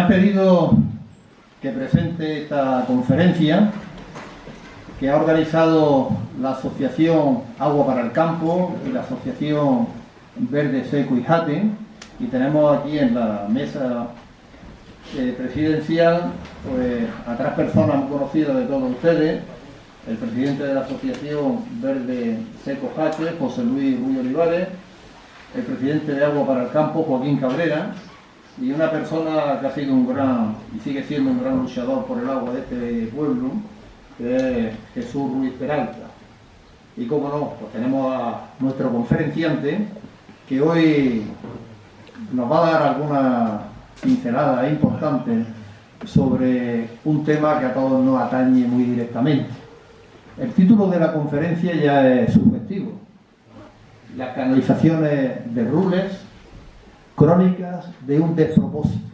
has pedido que presente esta conferencia que ha organizado la Asociación Agua para el Campo y la Asociación Verde Seco y Jate, y tenemos aquí en la mesa presidencial pues, a 3 personas muy conocidas de todos ustedes: el presidente de la Asociación Verde Seco Jate, José Luis Ruiz Olivares; el presidente de Agua para el Campo, Joaquín Cabrera; y una persona que ha sido un gran y sigue siendo un gran luchador por el agua de este pueblo, que es Jesús Ruiz Peralta. Y como no, pues tenemos a nuestro conferenciante, que hoy nos va a dar algunas pinceladas importantes sobre un tema que a todos nos atañe muy directamente. El título de la conferencia ya es subjetivo: las canalizaciones de Rules, crónicas de un despropósito,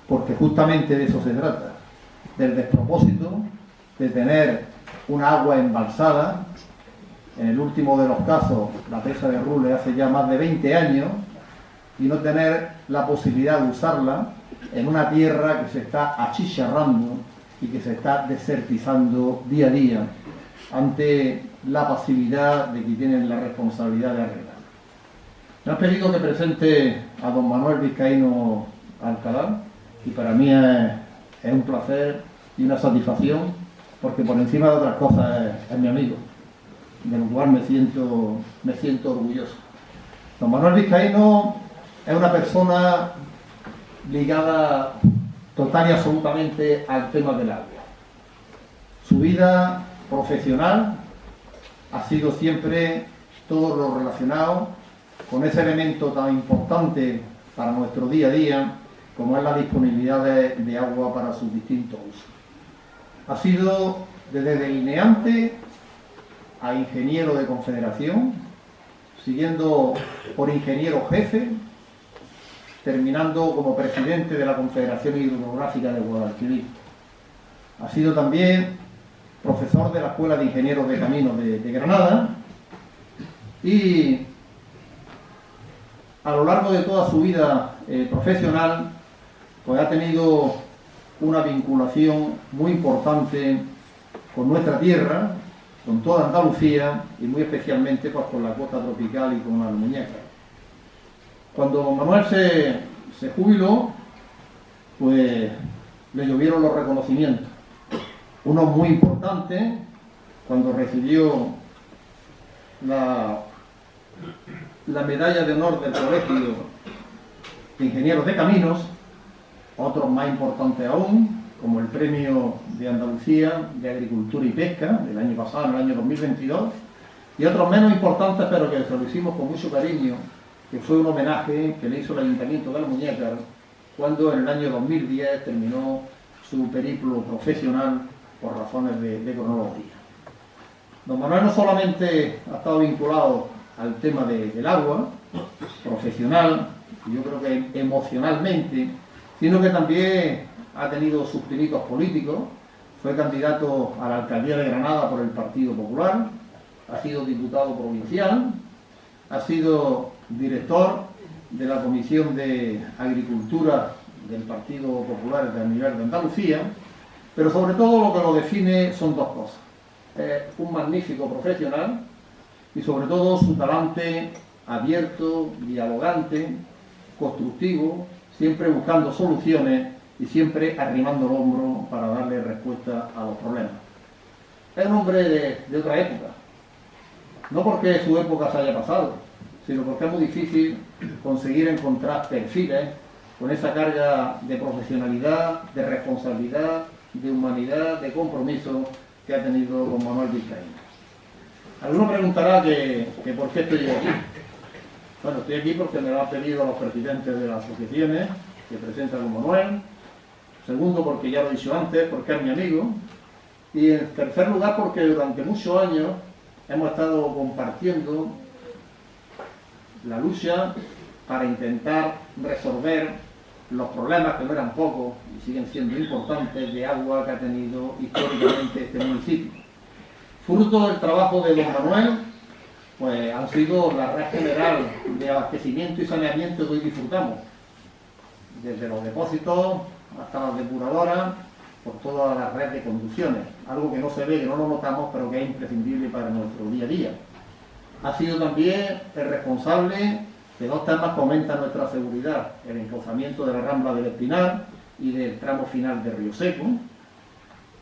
porque justamente de eso se trata, del despropósito de tener una agua embalsada. En el último de los casos, la presa de Rules hace ya más de 20 años, y no tener la posibilidad de usarla en una tierra que se está achicharrando y que se está desertizando día a día ante la pasividad de quien tienen la responsabilidad de arreglar. Me han pedido que presente a don Manuel Vizcaíno Alcalá, y para mí es un placer y una satisfacción, porque por encima de otras cosas es mi amigo, de lo cual me siento orgulloso. Don Manuel Vizcaíno es una persona ligada total y absolutamente al tema del agua. Su vida profesional ha sido siempre todo lo relacionado con ese elemento tan importante para nuestro día a día como es la disponibilidad de agua para sus distintos usos. Ha sido desde delineante a ingeniero de confederación, siguiendo por ingeniero jefe, terminando como presidente de la Confederación Hidrográfica de Guadalquivir. Ha sido también profesor de la Escuela de Ingenieros de Caminos de Granada, y a lo largo de toda su vida profesional pues ha tenido una vinculación muy importante con nuestra tierra, con toda Andalucía y muy especialmente pues, con la costa tropical y con Almuñécar. Cuando Manuel se jubiló, pues le llovieron los reconocimientos. Uno muy importante, cuando recibió la medalla de honor del Colegio de Ingenieros de Caminos; otros más importantes aún, como el Premio de Andalucía de Agricultura y Pesca del año pasado, en el año 2022, y otros menos importantes, pero que se lo hicimos con mucho cariño, que fue un homenaje que le hizo el Ayuntamiento de Almuñécar cuando en el año 2010 terminó su periplo profesional por razones de cronología. Don Manuel no solamente ha estado vinculado al tema del agua, profesional, y yo creo que emocionalmente, sino que también ha tenido sus pinitos políticos. Fue candidato a la alcaldía de Granada por el Partido Popular, ha sido diputado provincial, ha sido director de la Comisión de Agricultura del Partido Popular a nivel de Andalucía, pero sobre todo lo que lo define son 2 cosas: un magnífico profesional y sobre todo su talante abierto, dialogante, constructivo, siempre buscando soluciones y siempre arrimando el hombro para darle respuesta a los problemas. Es un hombre de otra época, no porque su época se haya pasado, sino porque es muy difícil conseguir encontrar perfiles con esa carga de profesionalidad, de responsabilidad, de humanidad, de compromiso que ha tenido don Manuel Vizcaíno. Alguno preguntará que por qué estoy aquí. Bueno, estoy aquí porque me lo han pedido los presidentes de las asociaciones que presenta don Manuel. Segundo, porque ya lo he dicho antes, porque es mi amigo. Y en tercer lugar, porque durante muchos años hemos estado compartiendo la lucha para intentar resolver los problemas, que no eran pocos y siguen siendo importantes, de agua que ha tenido históricamente este municipio. Fruto del trabajo de don Manuel, pues han sido la red general de abastecimiento y saneamiento que hoy disfrutamos, desde los depósitos hasta las depuradoras, por toda la red de conducciones, algo que no se ve, que no lo notamos, pero que es imprescindible para nuestro día a día. Ha sido también el responsable de dos temas que aumentan nuestra seguridad: el encauzamiento de la Rambla del Espinar y del tramo final de Río Seco.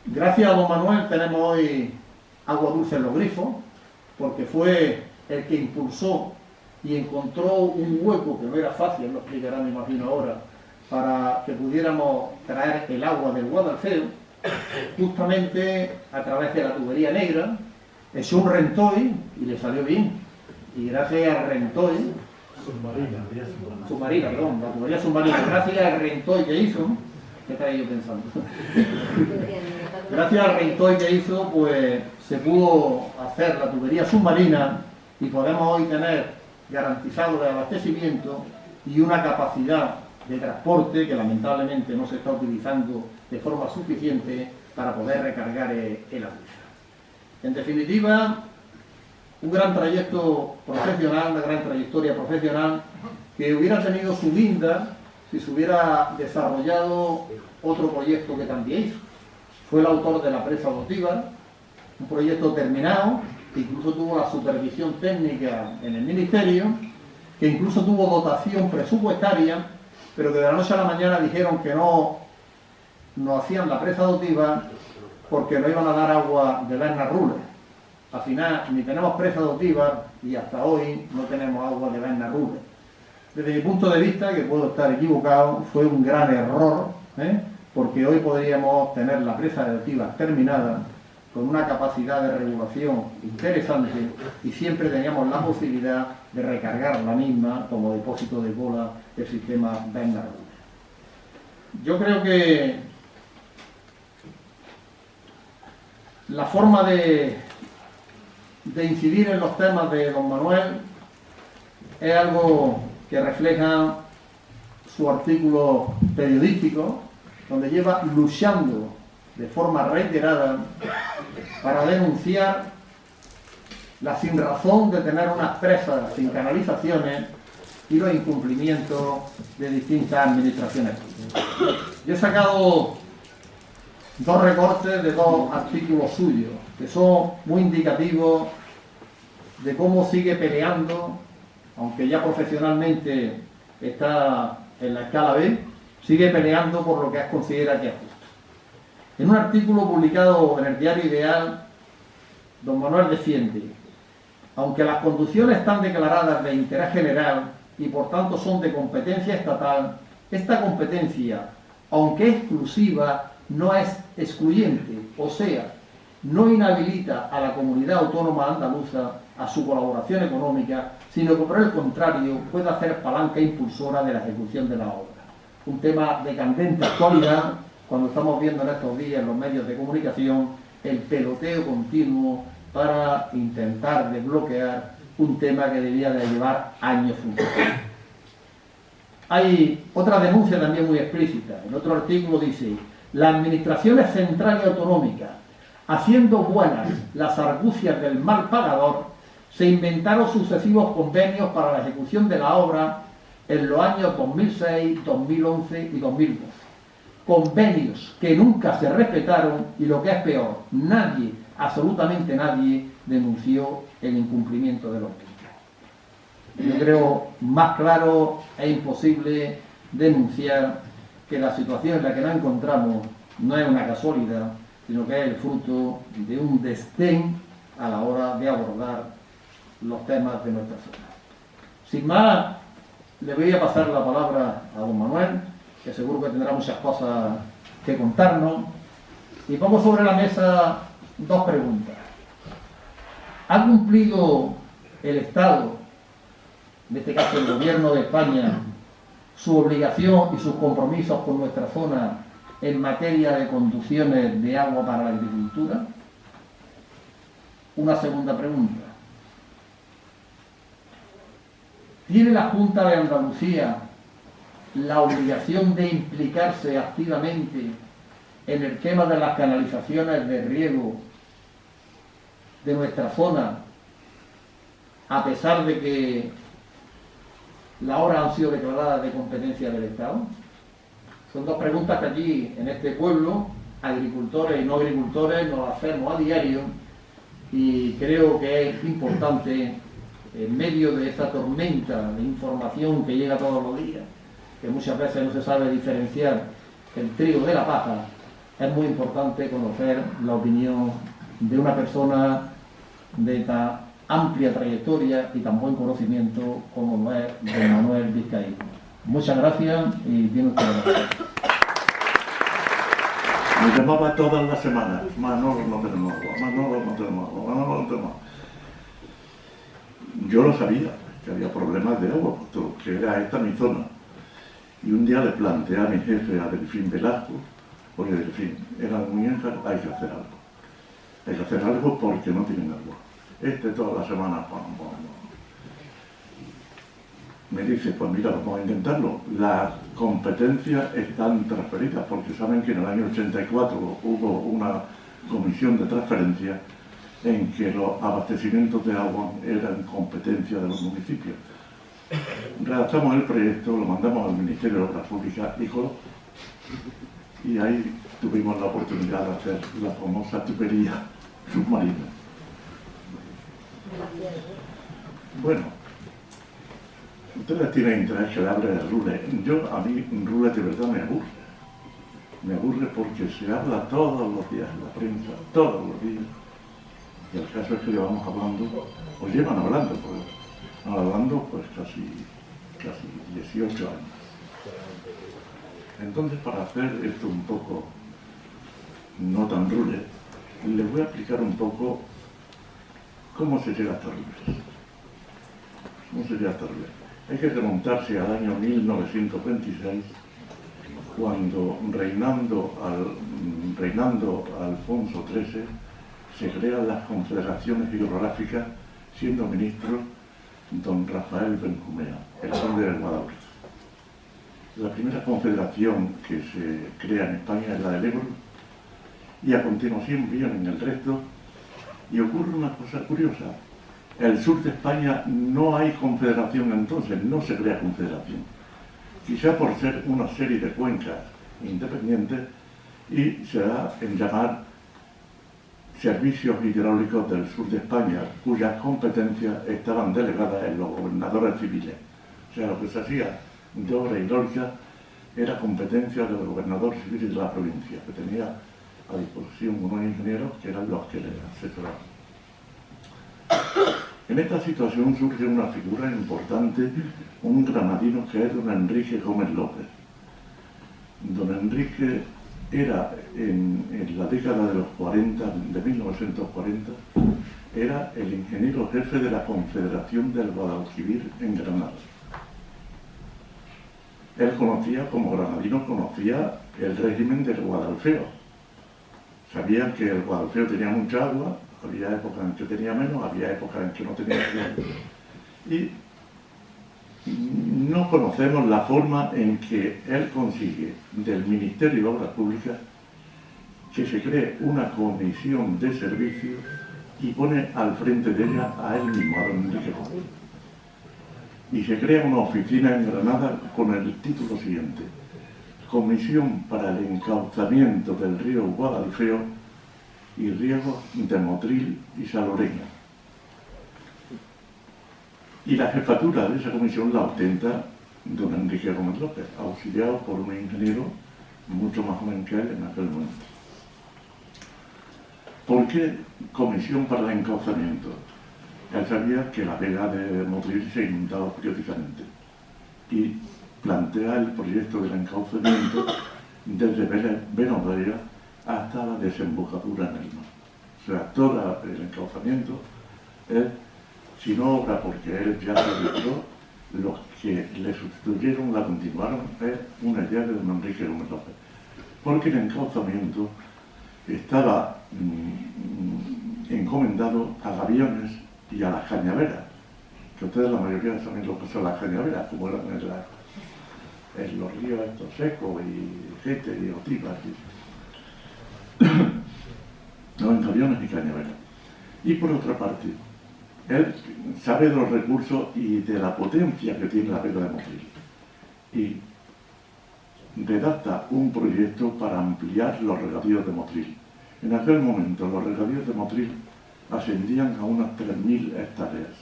Gracias a don Manuel tenemos hoy agua dulce en los grifos, porque fue el que impulsó y encontró un hueco, que no era fácil, lo explicará me imagino ahora, para que pudiéramos traer el agua del Guadalfeo, justamente a través de la tubería negra. Echó un rentoy y le salió bien. Y gracias al rentoy, submarina, perdón, la tubería submarina, gracias al rentoy que hizo, ¿qué estaba yo pensando? Gracias al rentoy que hizo, pues se pudo hacer la tubería submarina y podemos hoy tener garantizado el abastecimiento y una capacidad de transporte que lamentablemente no se está utilizando de forma suficiente para poder recargar el agua. En definitiva, un gran trayecto profesional, una gran trayectoria profesional que hubiera tenido su guinda si se hubiera desarrollado otro proyecto que también hizo. Fue el autor de la presa de Otíbar, un proyecto terminado, que incluso tuvo la supervisión técnica en el Ministerio, que incluso tuvo dotación presupuestaria, pero que de la noche a la mañana dijeron que no hacían la presa de Otíbar porque no iban a dar agua de Berna Rules. Al final ni tenemos presa de Otíbar y hasta hoy no tenemos agua de Berna Rules. Desde mi punto de vista, que puedo estar equivocado, fue un gran error, porque hoy podríamos tener la presa de Otíbar terminada, con una capacidad de regulación interesante, y siempre teníamos la posibilidad de recargar la misma como depósito de cola del sistema Berna Rules. Yo creo que la forma de incidir en los temas de don Manuel es algo que refleja su artículo periodístico, donde lleva luchando de forma reiterada para denunciar la sinrazón de tener unas presas sin canalizaciones y los incumplimientos de distintas administraciones. Yo he sacado dos recortes de dos artículos suyos, que son muy indicativos de cómo sigue peleando, aunque ya profesionalmente está en la escala B, sigue peleando por lo que considera que es justo. En un artículo publicado en el diario Ideal, don Manuel defiende: aunque las conducciones están declaradas de interés general y por tanto son de competencia estatal, esta competencia, aunque exclusiva, no es excluyente, o sea, no inhabilita a la comunidad autónoma andaluza a su colaboración económica, sino que por el contrario puede hacer palanca impulsora de la ejecución de la obra. Un tema de candente actualidad, cuando estamos viendo en estos días en los medios de comunicación el peloteo continuo para intentar desbloquear un tema que debía de llevar años funcionando. Hay otra denuncia también muy explícita. En otro artículo dice: las administraciones centrales y autonómicas, haciendo buenas las argucias del mal pagador, se inventaron sucesivos convenios para la ejecución de la obra en los años 2006, 2011 y 2012. Convenios que nunca se respetaron y, lo que es peor, nadie, absolutamente nadie, denunció el incumplimiento de los mismos. Yo creo más claro es imposible denunciar que la situación en la que nos encontramos no es una casualidad, sino que es el fruto de un desdén a la hora de abordar los temas de nuestra zona. Sin más, le voy a pasar la palabra a don Manuel, que seguro que tendrá muchas cosas que contarnos, y pongo sobre la mesa dos preguntas. ¿Ha cumplido el Estado, en este caso el Gobierno de España, su obligación y sus compromisos con nuestra zona en materia de conducciones de agua para la agricultura? Una segunda pregunta: ¿tiene la Junta de Andalucía la obligación de implicarse activamente en el tema de las canalizaciones de riego de nuestra zona, a pesar de que las obras han sido declaradas de competencia del Estado? Son dos preguntas que allí, en este pueblo, agricultores y no agricultores, nos hacemos a diario, y creo que es importante, en medio de esta tormenta de información que llega todos los días, que muchas veces no se sabe diferenciar el trigo de la paja, es muy importante conocer la opinión de una persona de tan amplia trayectoria y tan buen conocimiento como lo es don Manuel Vizcaíno. Muchas gracias y tiene usted la palabra. Me llamaba todas las semanas: Manolo, no tenemos agua, Manolo, no tenemos agua, Manolo, no tenemos agua. Yo lo sabía, que había problemas de agua, puesto que era esta mi zona. Y un día le planteé a mi jefe, a Delfín Velasco: oye, Delfín, en Almuñécar hay que hacer algo. Hay que hacer algo porque no tienen agua. Todas las semanas, me dice: pues mira, vamos a intentarlo. Las competencias están transferidas, porque saben que en el año 84 hubo una comisión de transferencia en que los abastecimientos de agua eran competencia de los municipios. Redactamos el proyecto, lo mandamos al Ministerio de Obras Públicas y ahí tuvimos la oportunidad de hacer la famosa tubería submarina. Bueno, ustedes tienen interés que le hable de Rules. A mí Rules de verdad me aburre. Me aburre porque se habla todos los días en la prensa, todos los días. Y el caso es que llevamos hablando, o llevan hablando, pues casi 18 años. Entonces, para hacer esto un poco no tan Rules, les voy a explicar un poco cómo se llega hasta Rules. ¿Cómo se llega hasta Rules? Hay que remontarse al año 1926, cuando reinando Alfonso XIII, se crean las confederaciones hidrográficas, siendo ministro don Rafael Benjumea, el conde del Guadalquivir. La primera confederación que se crea en España es la del Ebro, y a continuación vienen el resto, y ocurre una cosa curiosa. El sur de España no hay confederación entonces, no se crea confederación. Quizá por ser una serie de cuencas independientes, y se da en llamar servicios hidráulicos del sur de España, cuyas competencias estaban delegadas en los gobernadores civiles. O sea, lo que se hacía de obra hidráulica era competencia del gobernador civil de la provincia, que tenía a disposición unos ingenieros que eran los que le asesoraban. En esta situación surge una figura importante, un granadino que es don Enrique Gómez López. Don Enrique era, en la década de los 40, de 1940, era el ingeniero jefe de la Confederación del Guadalquivir en Granada. Él conocía, como granadino, conocía el régimen del Guadalfeo. Sabía que el Guadalfeo tenía mucha agua, había épocas en que tenía menos, había épocas en que no tenía agua. Y no conocemos la forma en que él consigue del Ministerio de Obras Públicas que se cree una comisión de servicios y pone al frente de ella a él mismo, a don Enrique Gómez. Y se crea una oficina en Granada con el título siguiente: Comisión para el encauzamiento del río Guadalfeo y riegos de Motril y Saloreña. Y la jefatura de esa comisión la ostenta don Enrique Gómez López, auxiliado por un ingeniero mucho más joven que él en aquel momento. ¿Por qué comisión para el encauzamiento? Él sabía que la vega de Motril se inundaba periódicamente y plantea el proyecto del encauzamiento desde Benodea hasta la desembocadura en el mar. O sea, todo el encauzamiento es, si no obra porque él ya se retiró, los que le sustituyeron, la continuaron, es una idea de don Enrique Gómez López. Porque el encauzamiento estaba encomendado a gaviones y a las cañaveras, que ustedes la mayoría saben lo que son las cañaveras, como eran en los ríos estos secos y Gete y Otivas, no, en gaviones y cañaveras. Y por otra parte, él sabe de los recursos y de la potencia que tiene la vega de Motril. Y redacta un proyecto para ampliar los regadíos de Motril. En aquel momento los regadíos de Motril ascendían a unas 3.000 hectáreas.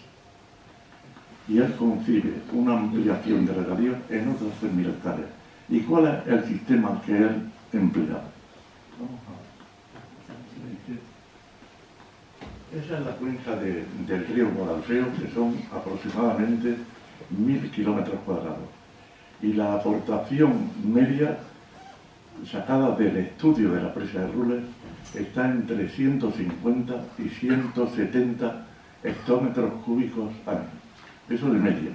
Y él concibe una ampliación de regadíos en otras 3.000 hectáreas. ¿Y cuál es el sistema que él emplea? Vamos a ver. Esa es la cuenca del río Guadalfeo, que son aproximadamente 1.000 kilómetros cuadrados. Y la aportación media sacada del estudio de la presa de Rules está entre 150 y 170 hectómetros cúbicos año. Eso de media.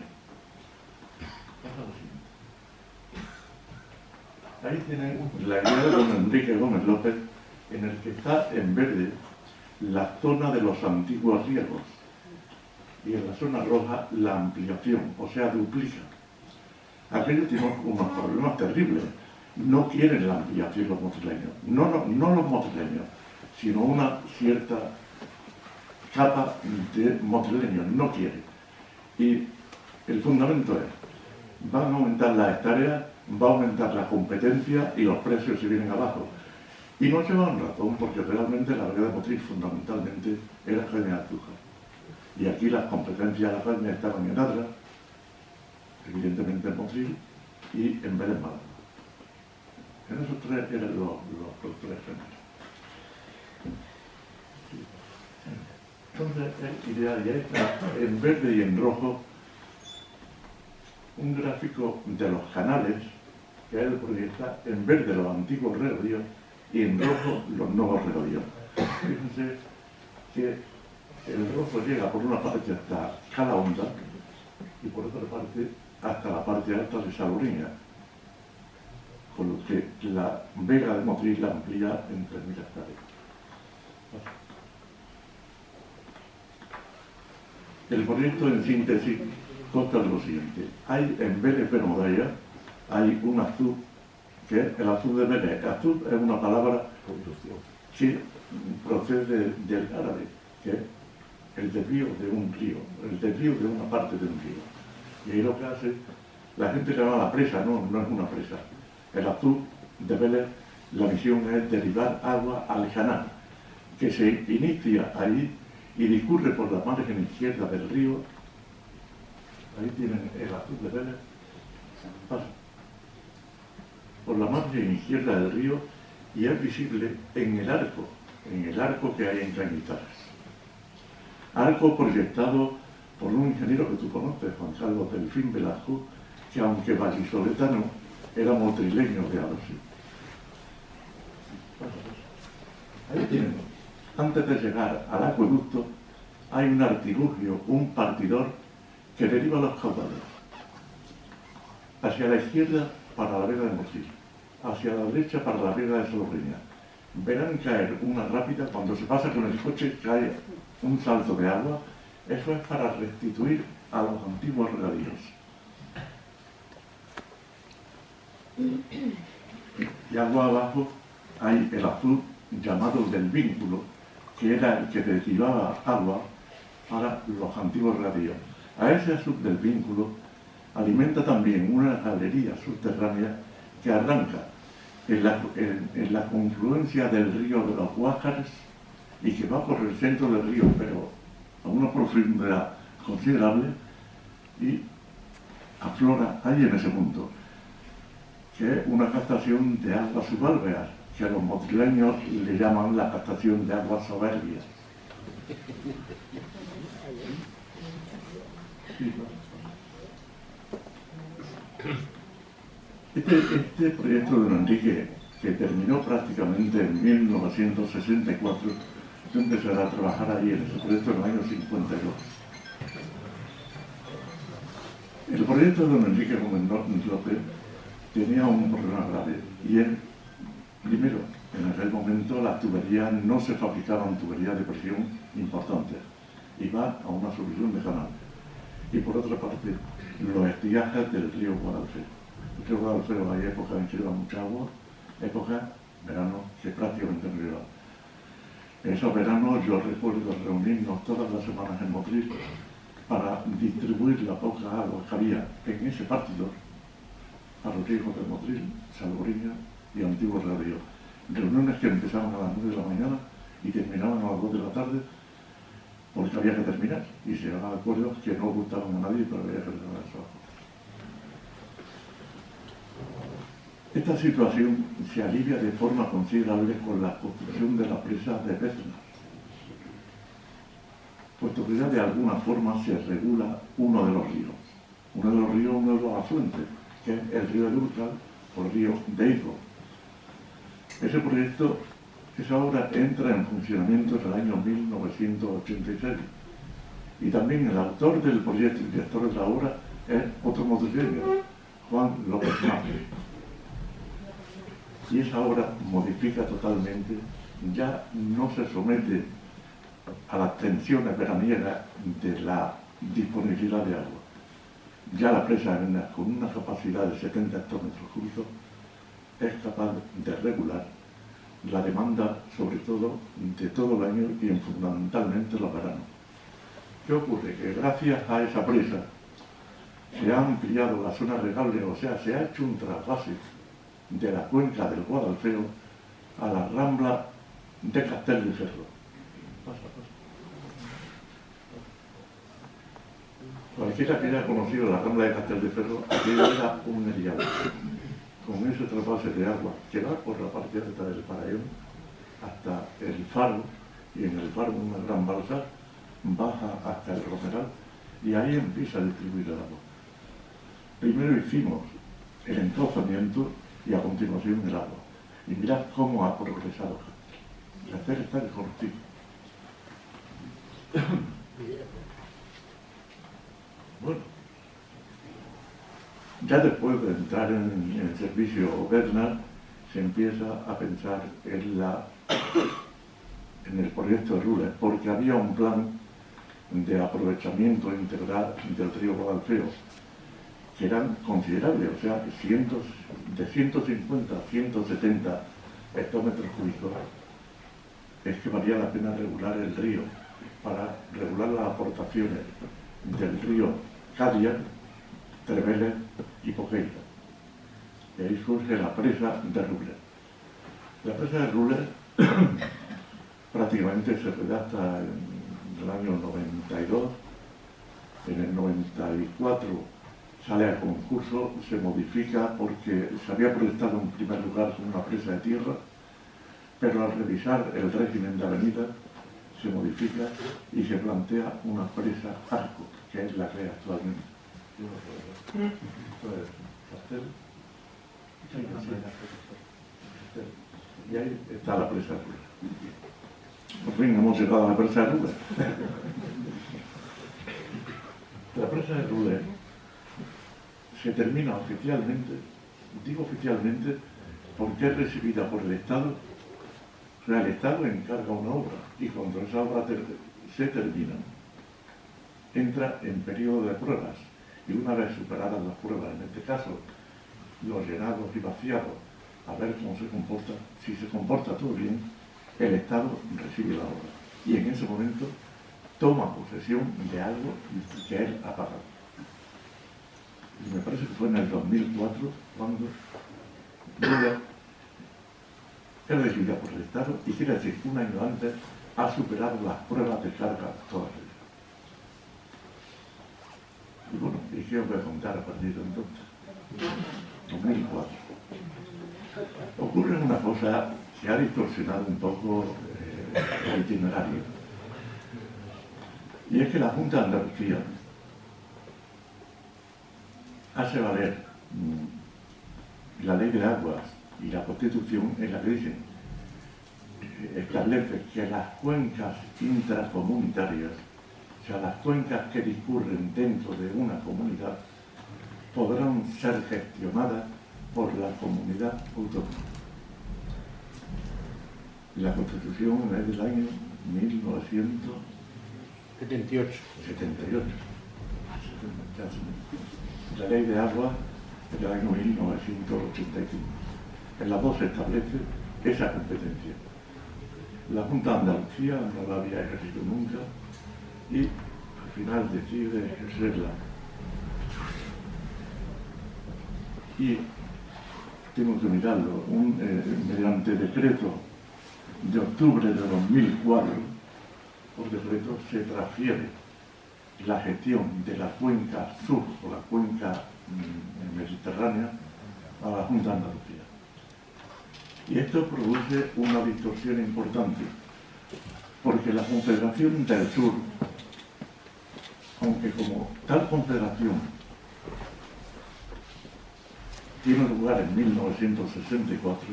Ahí tienen la guía de don Enrique Gómez López, en el que está en verde la zona de los antiguos riegos y en la zona roja la ampliación, o sea, duplica. Aquello tiene unos problemas terribles. No quieren la ampliación los motrileños, no los motrileños, sino una cierta capa de motrileños, no quieren. Y el fundamento es, van a aumentar las hectáreas, va a aumentar la competencia y los precios se vienen abajo. Y no llevan razón, porque realmente la vega de Motril fundamentalmente era caña de azúcar. Y aquí las competencias de la caña estaban en Adra, evidentemente en Motril y en Vélez Málaga. En esos tres eran los productores generales. Entonces es ideal, ya está en verde y en rojo un gráfico de los canales que él proyecta en verde los antiguos regadíos y en rojo los nuevos regadíos. Fíjense que el rojo llega por una parte hasta Calahonda y por otra parte hasta la parte alta de Saluriña, con lo que la vega de Motril la amplía en 3.000 hectáreas. El proyecto en síntesis consta de lo siguiente. Hay en Vélez Benodaya, hay un azud, que es el azud de Vélez. Azud es una palabra que procede del árabe, que es el desvío de un río, el desvío de una parte de un río. Y ahí lo que hace, la gente llama la presa, no es una presa. El azud de Vélez, la misión es derivar agua al canal, que se inicia ahí y discurre por la margen izquierda del río. Ahí tienen el azud de Vélez, pasa por la margen izquierda del río y es visible en el arco que hay en Cañizares. Arco proyectado por un ingeniero que tú conoces, Juan Carlos Delfín Velasco, que aunque vallisoletano, era motrileño de Alosí. Ahí tienen. Antes de llegar al acueducto, hay un artilugio, un partidor, que deriva los caudales. Hacia la izquierda, para la vega de Motril. Hacia la derecha, para la vega de Saluriña. Verán caer una rápida, cuando se pasa con el coche, cae un salto de agua. Eso es para restituir a los antiguos regadíos. Y agua abajo hay el azud llamado del vínculo, que era el que derivaba agua para los antiguos regadíos. A ese azud del vínculo alimenta también una galería subterránea que arranca en la confluencia del río de los Guájares y que va por el centro del río, pero a una profundidad considerable, y aflora ahí en ese punto, que es una captación de aguas subalveas, que a los motrileños le llaman la captación de aguas soberbias. Este proyecto de don Enrique, que terminó prácticamente en 1964, yo empecé a trabajar allí en ese proyecto en el año 52. El proyecto de don Enrique Gómez López tenía un problema grave, y él, primero, en aquel momento las tuberías no se fabricaban tuberías de presión importantes, iba a una solución de canal. Y por otra parte, los estiajes del río Guadalfeo. El río Guadalfeo hay épocas en que lleva mucha agua, épocas, verano, que prácticamente no lleva. En esos veranos yo recuerdo reunirnos todas las semanas en Motril para distribuir la poca agua que había en ese partidor a Rodrigo de Motril, Salvoreña y Antiguo Radio. Reuniones que empezaban a las 9 de la mañana y terminaban a las 2 de la tarde porque había que terminar y se llegaban a acuerdos que no gustaban a nadie, pero había que terminar el trabajo. Esta situación se alivia de forma considerable con la construcción de la presa de Bezna, puesto que ya de alguna forma se regula uno de los ríos, uno de los afluentes, que es el río de Urcal o el río de Hidro. Esa obra entra en funcionamiento en el año 1986 y también el autor del proyecto y director de la obra es otro madrileño, Juan López Márquez. Y esa obra modifica totalmente, ya no se somete a las tensiones veraniegas de la disponibilidad de agua. Ya la presa Arenas, con una capacidad de 70 hectómetros cúbicos, es capaz de regular la demanda, sobre todo, de todo el año y fundamentalmente los veranos. ¿Qué ocurre? Que gracias a esa presa se ha ampliado la zona regable, o sea, se ha hecho un trasvase de la cuenca del Guadalfeo a la rambla de Castelldefels. Cualquiera que haya conocido la rambla de Castelldefels, aquello era un erial. Con ese trasvase de agua que va por la parte alta del Parayón hasta el faro, y en el faro una gran balsa baja hasta el Romeral y ahí empieza a distribuir el agua. Primero hicimos el entrozamiento y a continuación el agua. Y mirad cómo ha progresado. La tierra está cortita. Bueno, ya después de entrar en el servicio Bernal, se empieza a pensar en el proyecto de Rules, porque había un plan de aprovechamiento integral del río Guadalfeo, que eran considerables, o sea, de 150 a 170 hectómetros cúbicos. Es que valía la pena regular el río, para regular las aportaciones del río Cadia, Treveles y Poqueira. Y ahí surge la presa de Rules. La presa de Rules prácticamente se redacta en el año 92, en el 94 sale a concurso, se modifica porque se había proyectado en primer lugar como una presa de tierra, pero al revisar el régimen de avenida se modifica y se plantea una presa arco, que es la que hay actualmente. Y ahí está la presa de Rules. Por fin hemos llegado a la presa de Rules. La presa de Rules se termina oficialmente, digo oficialmente, porque es recibida por el Estado. O sea, el Estado encarga una obra y cuando esa obra se termina, entra en periodo de pruebas y una vez superadas las pruebas, en este caso los llenados y vaciados, a ver cómo se comporta, si se comporta todo bien, el Estado recibe la obra y en ese momento toma posesión de algo que él ha pagado. Y me parece que fue en el 2004 cuando Rules es recibida por el Estado y quiere decir un año antes ha superado las pruebas de carga todas ellas. Y bueno, ¿y qué os voy a contar a partir de entonces? 2004. Ocurre una cosa que ha distorsionado un poco el itinerario. Y es que la Junta de Andalucía hace valer la ley de aguas y la Constitución en la que dicen, establece que las cuencas intracomunitarias, o sea, las cuencas que discurren dentro de una comunidad, podrán ser gestionadas por la comunidad autónoma. La Constitución es del año 1978. La ley de agua es del año 1985. En las dos se establece esa competencia. La Junta de Andalucía no la había ejercido nunca y al final decide ejercerla. y tengo que mirarlo, mediante decreto de octubre de 2004, por decreto se transfiere la gestión de la cuenca sur o la cuenca mediterránea a la Junta de Andalucía. Y esto produce una distorsión importante, porque la Confederación del Sur, aunque como tal confederación tiene lugar en 1964,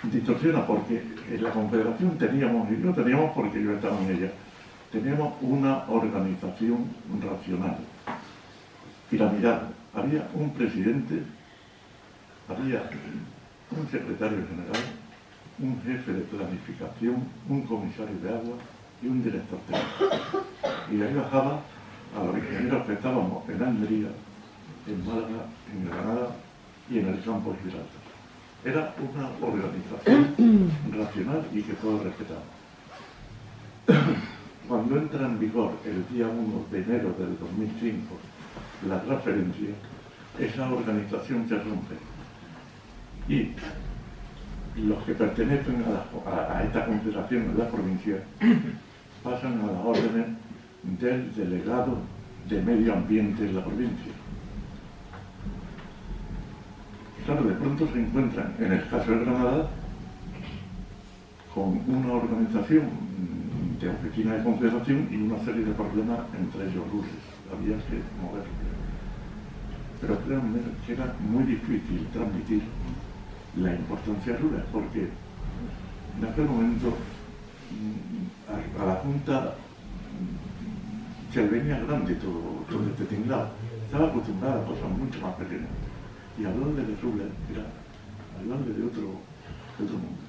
distorsiona porque en la Confederación teníamos, y no teníamos porque yo estaba en ella, teníamos una organización racional, piramidal. Había un presidente, había un secretario general, un jefe de planificación, un comisario de agua y un director técnico. Y ahí bajaba a los ingenieros que estábamos en Almería, en Málaga, en Granada y en el campo de Gibraltar. Era una organización racional y que todos respetamos. Cuando entra en vigor el día 1 de enero del 2005 la transferencia, esa organización se rompe. Y los que pertenecen a esta confederación en la provincia pasan a las órdenes del delegado de medio ambiente en la provincia. Claro, de pronto se encuentran, en el caso de Granada, con una organización de oficina de confederación y una serie de problemas entre ellos rusos. Había que moverlo. Pero créanme que era muy difícil transmitir la importancia de Rules, porque en aquel momento a la Junta se le venía grande todo este tinglado. Estaba acostumbrada a cosas mucho más pequeñas. Y hablarle de Rules era hablarle de otro mundo.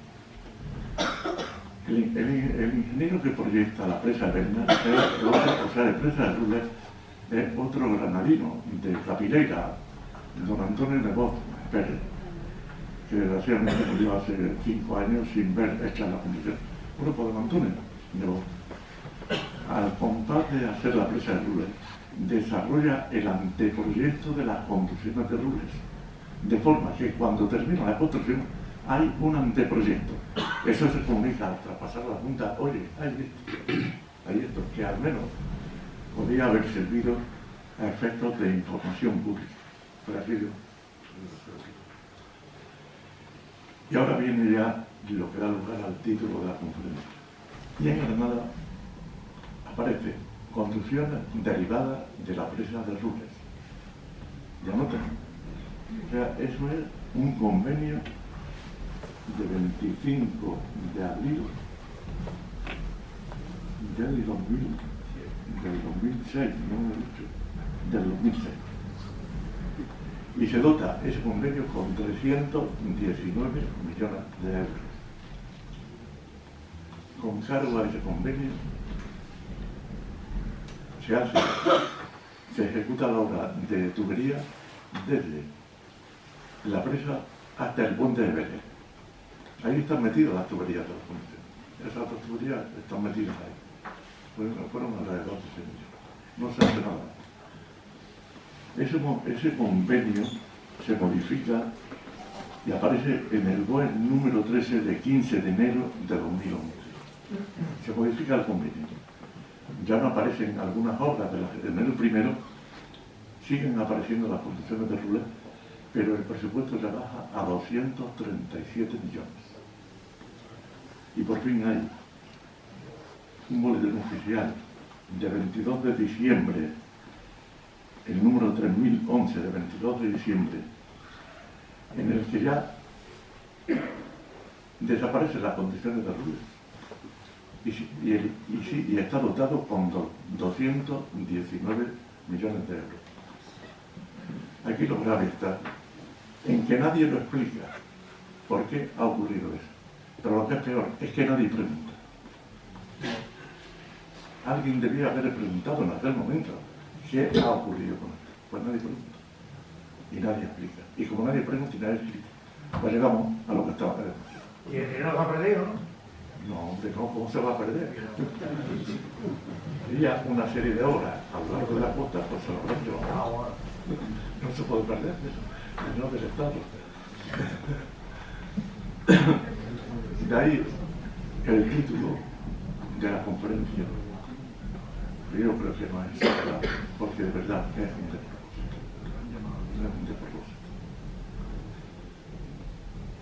El ingeniero que proyecta la presa de Berna, la presa de Rules, es otro granadino de Capileira, don Antonio Nebot Pérez, que desgraciadamente murió hace 5 años sin ver hecha la fundición. Bueno, pues don Antonio Nebot, al compás de hacer la presa de Rules, desarrolla el anteproyecto de las construcciones de Rules, de forma que cuando termina la construcción hay un anteproyecto. Eso se comunica al traspasar a la Junta. Oye, hay esto, que al menos podría haber servido a efectos de información pública. Pero aquello. Y ahora viene ya lo que da lugar al título de la conferencia. Y en Granada aparece construcciones derivadas de la presa de Rules. Ya notan. O sea, eso es un convenio de 25 de abril del 2006, no me he dicho, del 2006. Y se dota ese convenio con 319 millones de euros. Con cargo a ese convenio se ejecuta la obra de tubería desde la presa hasta el puente de Vélez. Ahí están metidas las tuberías de la fundición. Esas dos tuberías están metidas ahí. Fueron alrededor de 6 millones. No se hace nada. Ese convenio se modifica y aparece en el BOE número 13 de 15 de enero de 2011. Se modifica el convenio. Ya no aparecen algunas obras del menú primero, siguen apareciendo las construcciones de Rules, pero el presupuesto ya baja a 237 millones. Y por fin hay un boletín oficial de 22 de diciembre, el número 3011 de 22 de diciembre, en el que ya desaparecen las condiciones de Rules y está dotado con 219 millones de euros. Aquí lo grave está en que nadie lo explica por qué ha ocurrido eso. Pero lo que es peor es que nadie pregunta. Alguien debía haber preguntado en aquel momento qué ha ocurrido con esto. Pues nadie pregunta. Y nadie explica. Y como nadie pregunta y nadie explica, pues llegamos a lo que estaba perdiendo. ¿Y el dinero se ha perdido, no? No, hombre, no, ¿cómo se va a perder? Y ya una serie de obras a lo largo de la costa, pues se lo habrán llevado. No se puede perder eso, no del Estado. De ahí el título de la conferencia, yo creo que no es exagerado, porque de verdad es un despropósito. No es un despropósito.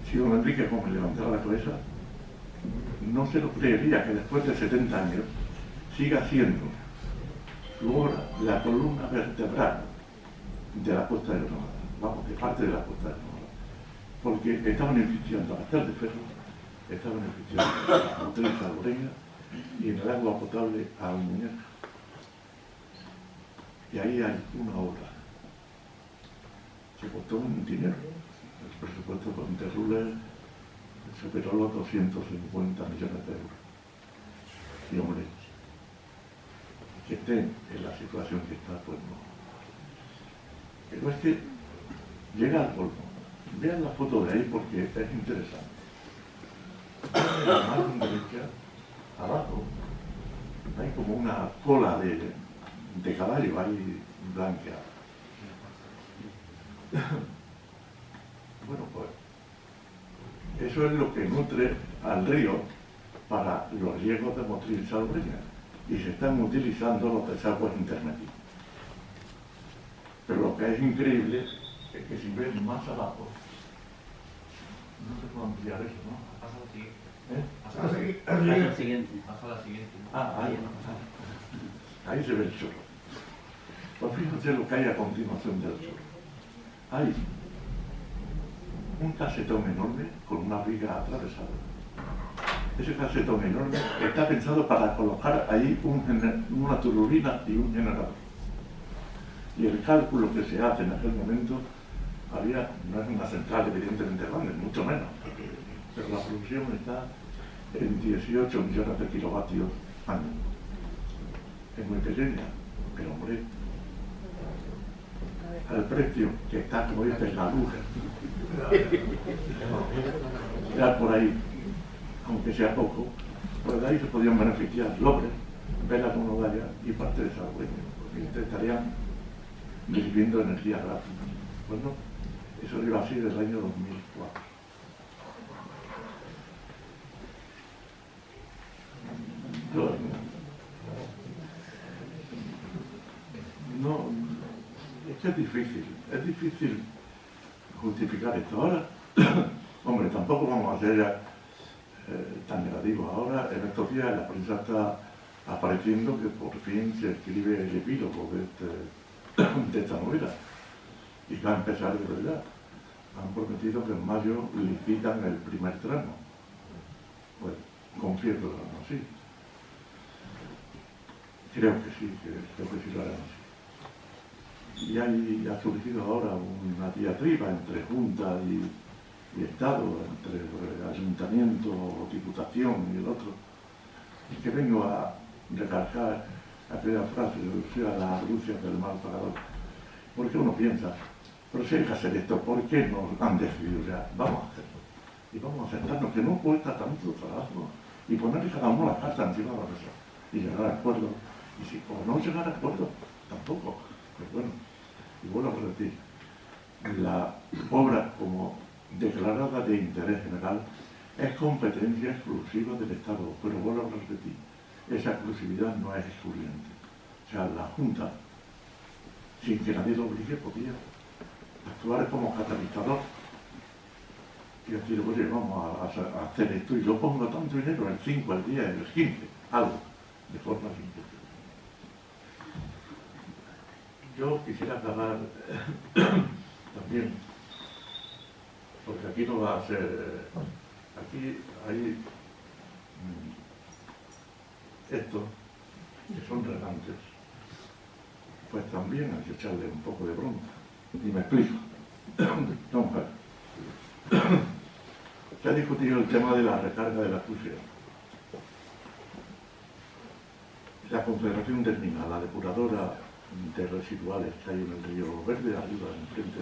Si don Enrique Gómez levantara la cabeza, no se lo creería que después de 70 años siga siendo su obra la columna vertebral de la Costa de Granada, vamos, de parte de la Costa de Granada, porque estaban beneficiando a Castel de Ferro, estaban beneficiando a la motriz salobreña y en el agua potable a Almuñeca. Y ahí hay una obra. Se costó un dinero. El presupuesto con Interruler superó los 250 millones de euros. Y hombre, que estén en la situación que está, pues no. Pero es que llega al colmo. Vean la foto de ahí porque es interesante. La margen derecha, abajo, hay como una cola de caballo ahí blanqueada. Bueno, pues eso es lo que nutre al río para los riegos de motriz salobreña y se están utilizando los desagües intermedios. Pero lo que es increíble es que si ven más abajo, no se puede ampliar eso, ¿no? Pasa la siguiente. ¿Eh? Pasa la siguiente. Pasa la siguiente. Ah, ahí se ve el chorro. Pues fíjense lo que hay a continuación del chorro. Hay un casetón enorme con una viga atravesada. Ese casetón enorme está pensado para colocar ahí una turbina y un generador. Y el cálculo que se hace en aquel momento no es una central evidentemente grande, mucho menos, pero la producción está en 18 millones de kilovatios año. Es muy pequeña, pero hombre, al precio que está, como dice, la luz, ya por ahí, aunque sea poco, pues de ahí se podían beneficiar Lobre, Vela como Vaya y parte de Salobreña, porque estarían recibiendo energía gratis. Bueno, eso iba así desde el año 2004. No, es que es difícil justificar esto. Ahora, hombre, tampoco vamos a ser ya tan negativos. Ahora, en estos días, la prensa está apareciendo que por fin se escribe el epílogo de esta novela y va a empezar de verdad. Han prometido que en mayo licitan el primer tramo. Pues confío que lo harán así. Creo que sí lo harán así. Y ha surgido ahora una diatriba entre Junta y Estado, entre el Ayuntamiento, Diputación y el otro, y que vengo a recargar aquella frase, o sea, la Rusia del mal pagador. Porque uno piensa, pero si hay que hacer esto, ¿por qué nos han decidido ya? Vamos a hacerlo. Y vamos a sentarnos, que no cuesta tanto trabajo, y ponerle cada uno las cartas encima de la mesa, y llegar a acuerdo. Y si por no llegar a acuerdo, tampoco. Pues bueno, y vuelvo a repetir, la obra como declarada de interés general es competencia exclusiva del Estado, pero vuelvo a repetir, esa exclusividad no es excluyente. O sea, la Junta, sin que nadie lo obligue, podía actuar como catalizador y decir, oye, vamos a hacer esto y yo pongo tanto dinero, el 5, el 10, el 15, algo, de forma simple. Yo quisiera acabar también, porque aquí no va a ser, aquí hay estos que son regantes, pues también hay que echarle un poco de bronca. Y me explico. Vamos a ver. Se ha discutido el tema de la recarga de la fusión. La Confederación termina la depuradora de residuales que hay en el Río Verde, arriba, enfrente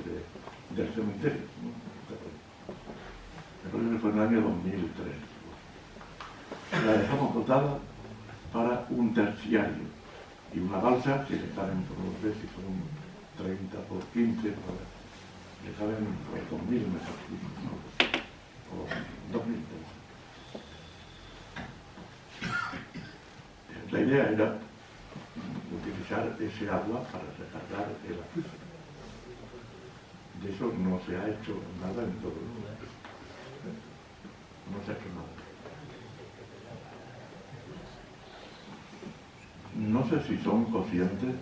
del cementerio, ¿no? Me parece que fue en el año 2003. La dejamos dotada para un terciario y una balsa que le salen por los veces 30 por 15, pues, le caben 2.000 metros cúbicos, o 2.000 metros. La idea era utilizar ese agua para recargar el acuífero. De eso no se ha hecho nada en todo el mundo. No se ha hecho nada. No sé si son conscientes,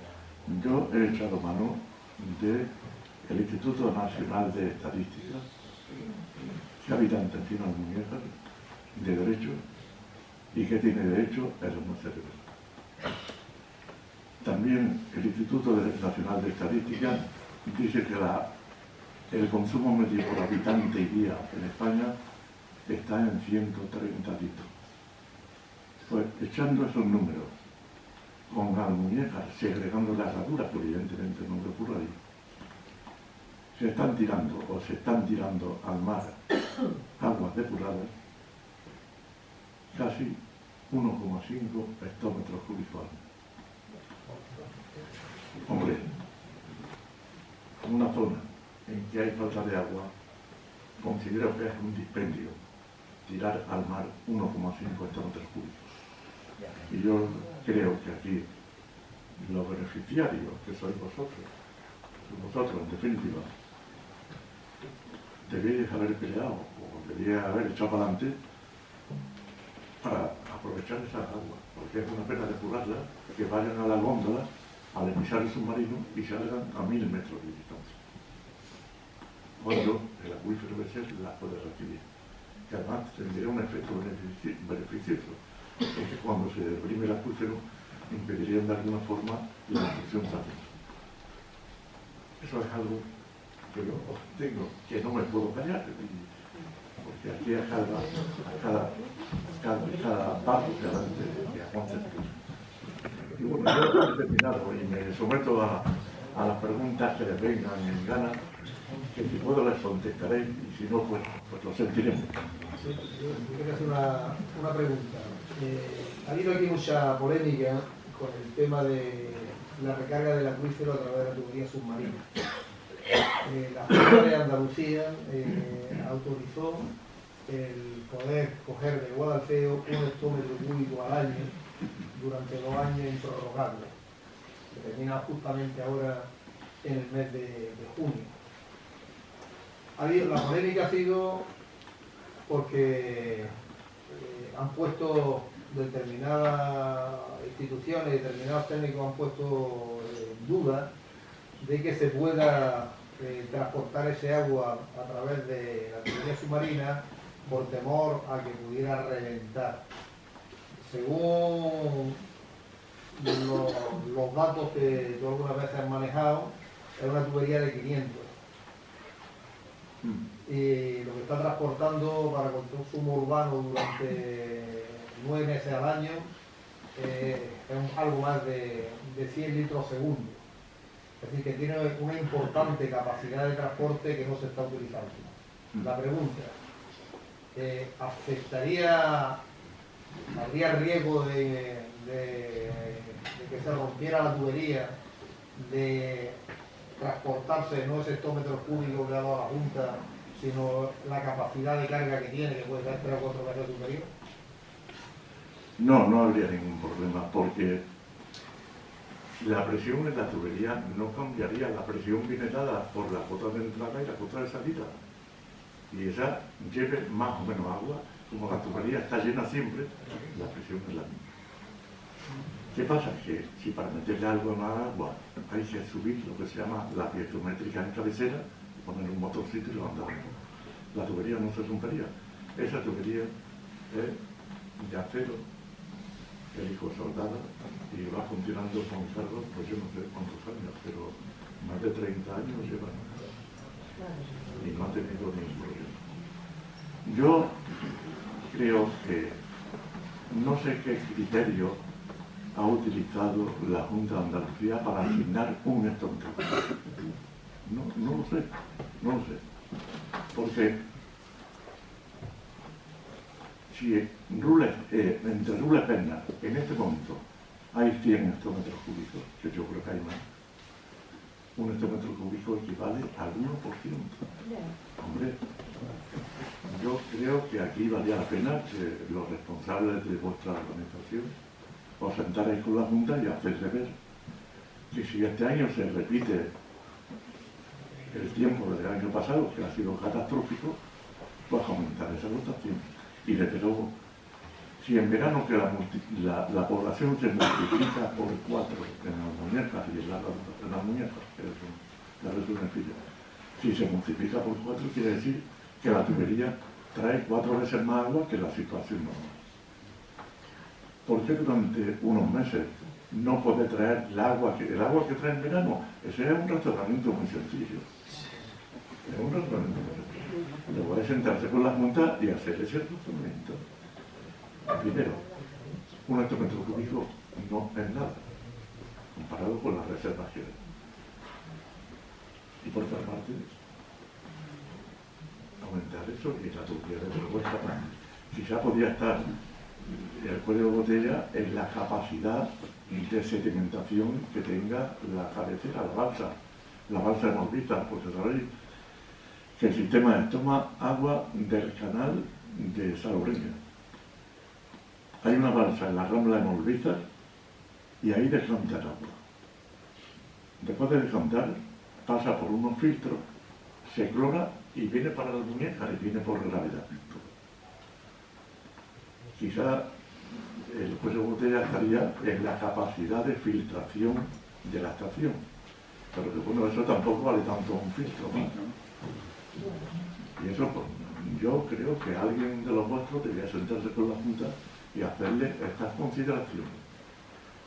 yo he echado mano del Instituto Nacional de Estadística, que habita en Encina Almuñécar, de Derecho, y que tiene derecho el Homo cerebral. También el Instituto Nacional de Estadística dice que el consumo medio por habitante y día en España está en 130 litros. Pues echando esos números con Almuñécar, segregando la herradura, que evidentemente no me ocurre ahí, se están tirando al mar aguas depuradas casi 1,5 hectómetros cúbicos al año. Hombre, en una zona en que hay falta de agua, considero que es un dispendio tirar al mar 1,5 hectómetros cúbicos. Y yo creo que aquí los beneficiarios, que sois vosotros en definitiva, debéis haber peleado o debéis haber echado para adelante para aprovechar esas aguas, porque es una pena depurarlas, que vayan a la góndola al emisario el submarino y salgan a 1000 metros de distancia, cuando el acuífero de ser las puede recibir, que además tendría un efecto beneficioso, porque cuando se deprime el acuífero impedirían de alguna forma la destrucción táctica. Eso es algo que yo tengo, que no me puedo callar, porque aquí a cada paso que adelante que acontecer. Y bueno, yo he terminado y me someto a las preguntas que les vengan en gana, que si puedo les contestaré y si no, pues lo sentiremos. Sí, yo quería hacer una pregunta. Ha habido aquí mucha polémica con el tema de la recarga del acuífero a través de la tubería submarina. La Junta de Andalucía autorizó el poder coger de Guadalfeo 1 hectómetro cúbico al año durante 2 años improrrogables, que termina justamente ahora en el mes de junio. La polémica ha sido porque han puesto determinadas instituciones, determinados técnicos han puesto en duda de que se pueda transportar ese agua a través de la tubería submarina por temor a que pudiera reventar. Según los datos que tú algunas veces has manejado, es una tubería de 500. Y lo que está transportando para consumo urbano durante 9 meses al año es algo más de 100 litros segundo. Es decir, que tiene una importante capacidad de transporte que no se está utilizando. La pregunta, ¿habría riesgo de que se rompiera la tubería, de transportarse no ese hectómetros cúbicos que ha dado la Junta, sino la capacidad de carga que tiene, que puede ser 3 o 4 veces superior? No habría ningún problema, porque la presión en la tubería no cambiaría. La presión viene dada por la cuota de entrada y la cuota de salida. Y esa lleve más o menos agua, como la tubería está llena siempre, la presión es la misma. ¿Qué pasa? Que si para meterle algo más agua hay que subir lo que se llama la piezométrica en cabecera, poner un motorcito y levantar. La tubería no se rompería. Esa tubería es de acero, helico soldada, y va funcionando con cargo, pues yo no sé cuántos años, pero más de 30 años lleva. Y no ha tenido ningún problema. Yo creo que no sé qué criterio ha utilizado la Junta de Andalucía para asignar un hectómetro. No lo sé. Porque si entre Rules Pernas en este momento hay 100 hectómetros cúbicos, que yo creo que hay más, un hectómetro cúbico equivale al 1%. Hombre, yo creo que aquí valía la pena que los responsables de vuestra organización os sentarais con la Junta y hacerle ver que si este año se repite el tiempo del año pasado, que ha sido catastrófico, pues aumentar esa dotación. Y desde luego, si en verano que la población se multiplica por 4 en las muñecas y en las muñecas, que es la resurrección, si se multiplica por 4 quiere decir que la tubería trae 4 veces más agua que la situación normal. ¿Por qué durante unos meses no puede traer el agua que trae en verano? Ese es un razonamiento muy sencillo. Es un razonamiento muy sencillo. Luego de sentarse con la Junta y hacer ese razonamiento. Primero, un hectómetro cúbico no es nada, comparado con las reservas que hay. Y por otra parte, aumentar eso y la tubería de respuesta. Quizá podría estar el cuello de botella en la capacidad de sedimentación que tenga la cabecera, la balsa de Morbitas, porque sabéis que el sistema toma agua del canal de Salobreña. Hay una balsa en la rambla de Morbitas y ahí decantan agua. Después de decantar, pasa por unos filtros, se clora y viene para las muñecas y viene por gravedad. Quizá el cuello de botella estaría en la capacidad de filtración de la estación. Pero que bueno, eso tampoco vale tanto un filtro más. Y eso, pues, yo creo que alguien de los vuestros debía sentarse con la Junta y hacerle estas consideraciones.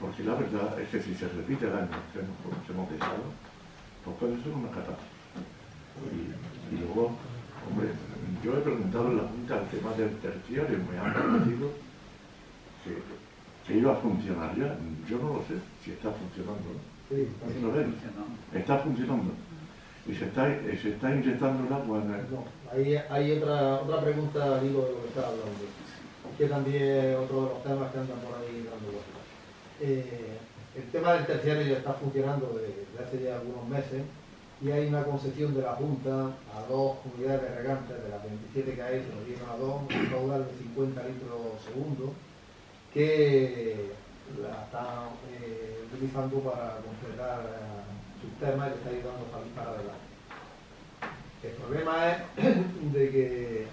Porque la verdad es que si se repite el año que hemos dejado, pues puede ser una catástrofe. Y luego, hombre, yo he preguntado en la Junta el tema del terciario, me han prometido que iba a funcionar ya. Yo no lo sé si está funcionando, ¿no? Sí, ¿Lo ven? Está funcionando. Y se está inyectando el agua en el... No, hay otra pregunta, digo, de lo que estaba hablando, que también es otro de los temas que andan por ahí dando vueltas. El tema del terciario ya está funcionando desde hace ya algunos meses y hay una concesión de la Junta a 2 comunidades de regantes, de las 27 que hay, se lo dieron a 2, un caudal de 50 litros segundo, que la están utilizando para completar sus temas y le está ayudando a salir para adelante. El problema es de que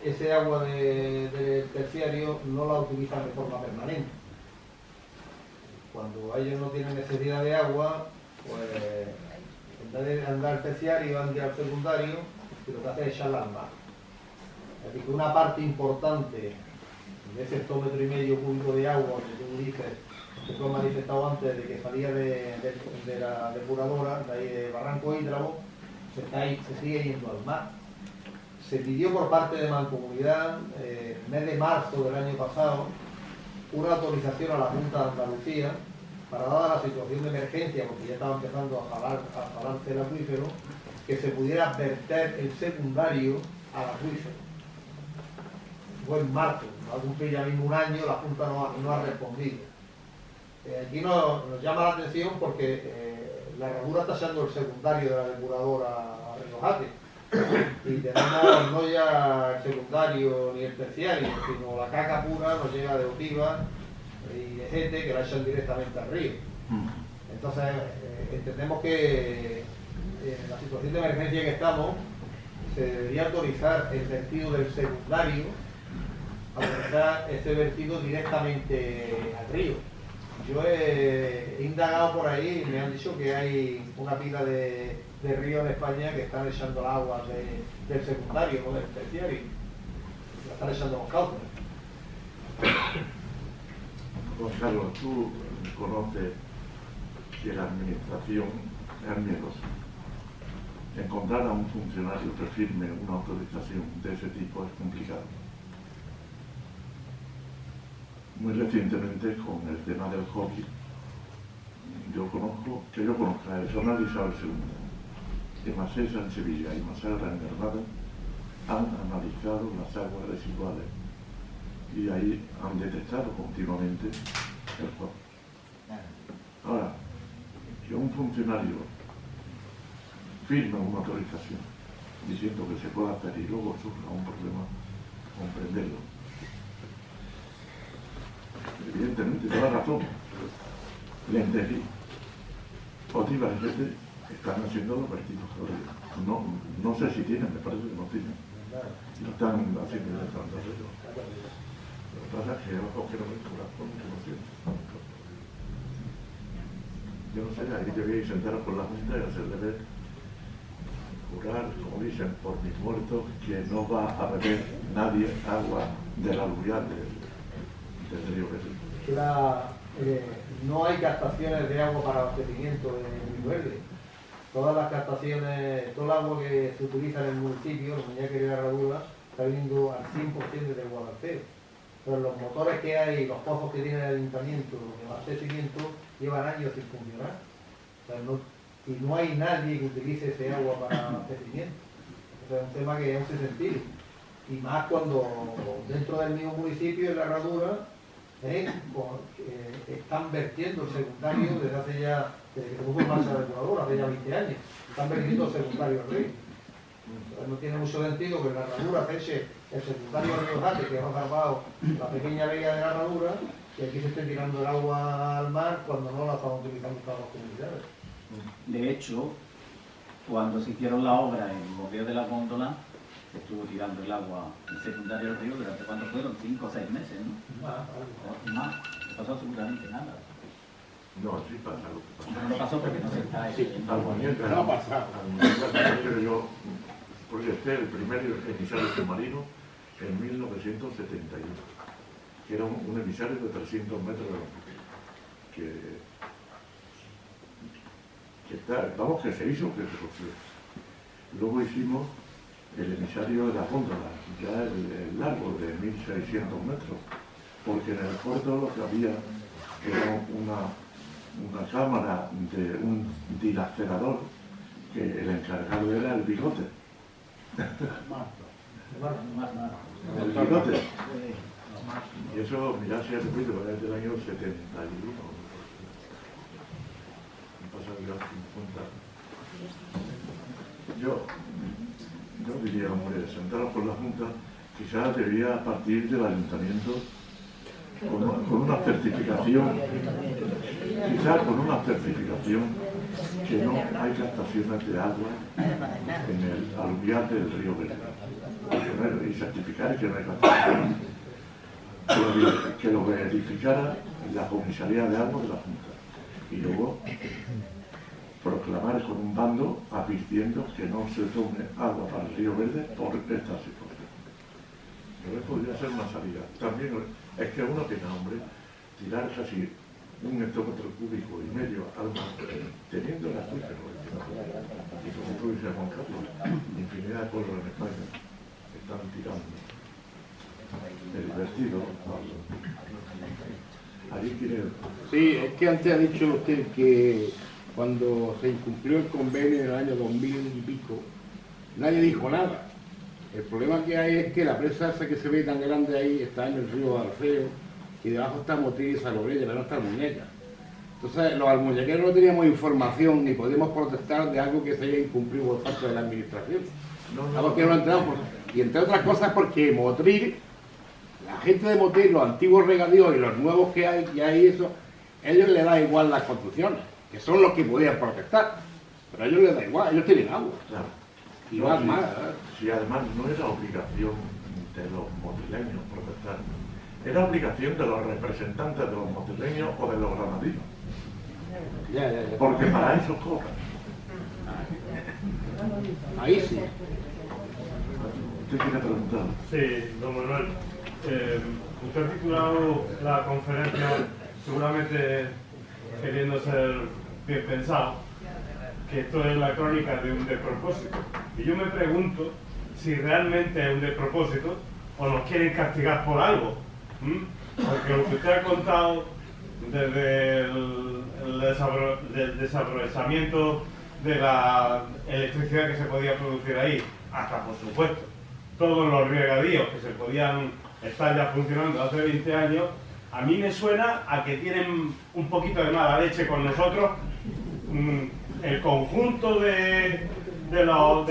ese agua del terciario no la utilizan de forma permanente. Cuando ellos no tienen necesidad de agua, pues en vez de andar al terciario, andar al secundario, y lo que hace es echarla al mar. Es decir, que una parte importante de ese hectómetro y medio cúbico de agua que tú dices, que tú has manifestado antes de que salía de la depuradora, de ahí de Barranco Hídrabo, se sigue yendo al mar. Se pidió por parte de Mancomunidad, el mes de marzo del año pasado, una autorización a la Junta de Andalucía para, dada la situación de emergencia, porque ya estaba empezando a jalarse el acuífero, que se pudiera verter el secundario al acuífero. Fue en marzo, va a cumplir ya mismo un año, la Junta no ha respondido. Aquí nos llama la atención porque la herradura está siendo el secundario de la depuradora Renojate. Y tenemos no ya el secundario ni el terciario, sino la caca pura nos llega de Otiva y de gente que la echan directamente al río. Entonces entendemos que en la situación de emergencia que estamos se debería autorizar el vertido del secundario, autorizar ese vertido directamente al río. Yo he indagado por ahí y me han dicho que hay una pila de ríos en España que están echando el agua del secundario, no del terciario. La están echando los cauces. Juan Carlos, tú conoces que la administración es miedosa. Encontrar a un funcionario que firme una autorización de ese tipo es complicado. Muy recientemente, con el tema del hockey, yo conozca, son analizado el segundo. Y Masesa en Sevilla y Masera en Granada han analizado las aguas residuales y ahí han detectado continuamente el hockey. Ahora, que un funcionario firma una autorización diciendo que se puede hacer y luego surja un problema, comprenderlo. Evidentemente, toda razón. Le entendí. Otras veces están haciendo los partidos. No sé si tienen, me parece que no tienen. Lo están haciendo directamente. Lo que pasa es que os quiero vincular con información. Yo no sé, ahí debíais sentaros con la Junta y hacerle ver, jurar, como dicen, por mis muertos, que no va a beber nadie agua del aluvial del río Verde. No hay captaciones de agua para abastecimiento en Río Verde. Todas las captaciones, todo el agua que se utiliza en el municipio, los Muñecas y la Herradura, está viniendo al 100% desde el Guadalfeo. Pero los motores que hay, los pozos que tiene el ayuntamiento de abastecimiento, llevan años sin funcionar. O sea, y no hay nadie que utilice ese agua para abastecimiento. O sea, es un tema que es un sentido. Y más cuando dentro del mismo municipio, en la Herradura, están vertiendo el secundario desde que se puso en marcha la depuradora, hace ya 20 años. Están vertiendo el secundario al río. Entonces, no tiene mucho sentido que en la Herradura cese el secundario al río Jate, que ha salvado la pequeña vega de la Herradura, y aquí se esté tirando el agua al mar cuando no la estamos utilizando todas las comunidades. De hecho, cuando se hicieron las obras en el bombeo de la góndola, se estuvo tirando el agua en secundario del río durante cuando fueron 5 o 6 meses, ¿no? Más, no pasó absolutamente nada. No, sí pasa lo que pasa. No pasó porque no se está No ha pasado. Yo proyecté el primer emisario submarino en 1971, que era un emisario de 300 metros de longitud, que se hizo, que se construyó. Luego hicimos el emisario de la góndola, ya el largo de 1600 metros, porque en el puerto lo que había era una cámara de un dilacerador, que el encargado era el bigote. El bigote. Y eso, mirad si es ruido, es del año 71. Me pasa ya 50. Yo diría, hombre, sentaros con la Junta, quizás debía partir del Ayuntamiento con una certificación, que no hay captaciones de agua en el aluvial del río Verde. Y certificar que no hay captaciones. Que lo verificara la Comisaría de Agua de la Junta. Y luego proclamar con un bando advirtiendo que no se tome agua para el río Verde por esta situación. Pero podría ser una salida. También es que uno tiene hambre, tirar casi 1,5 hectómetro cúbico al mar, teniendo el acuífero. Y como tú dices, Juan Carlos, infinidad de pueblos en España están tirando. El divertido, allí quiere... Sí, es que antes ha dicho usted que cuando se incumplió el convenio en el año 2000 y pico, nadie dijo nada. El problema que hay es que la presa esa que se ve tan grande ahí está en el río Alfeo y debajo está Motriz y Salobreña, pero no está Almuñeca. Entonces los almuñequeros no teníamos información ni podíamos protestar de algo que se haya incumplido por parte de la administración. Algo que no entramos. Y entre otras cosas porque Motriz, la gente de Motriz, los antiguos regadíos y los nuevos que hay, eso, a ellos les da igual las construcciones, que son los que podían protestar. Pero a ellos les da igual, ellos tienen agua. Claro. Y más, más. Si además no era obligación de los motrileños protestar, era obligación de los representantes de los motrileños o de los granadinos. Ya. Porque para eso cobran. Ahí sí. ¿Usted quiere preguntar? Sí, don Manuel. Usted ha titulado la conferencia seguramente queriendo ser bien pensado, que esto es la crónica de un despropósito. Y yo me pregunto si realmente es un despropósito o nos quieren castigar por algo. Porque lo que usted ha contado desde el desaprovechamiento de la electricidad que se podía producir ahí, hasta por supuesto todos los regadíos que se podían estar ya funcionando hace 20 años, a mí me suena a que tienen un poquito de mala leche con nosotros el conjunto de de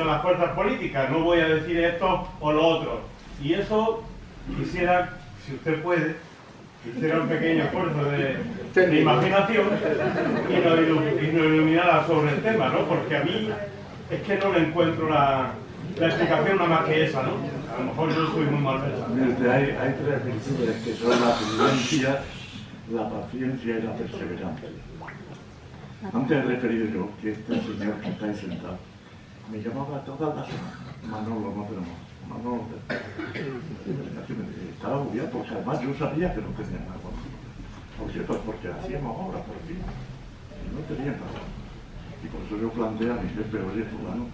las fuerzas políticas, no voy a decir esto o lo otro. Y eso quisiera, si usted puede, hiciera un pequeño esfuerzo de imaginación y nos iluminara sobre el tema, ¿no? Porque a mí es que no le encuentro la explicación nada más que esa, ¿no? A lo mejor yo estoy muy mal pensado. Hay tres virtudes que son la prudencia, la paciencia y la perseverancia. Antes he referido yo que este señor que está ahí sentado me llamaba todas las semanas. Manolo, no tenemos. Manolo, estaba agobiado porque además yo sabía que no tenía nada. ¿Por qué? Pues porque hacíamos obras por aquí y no tenían nada. Y por eso yo planteé a mi jefe, oye, fulano,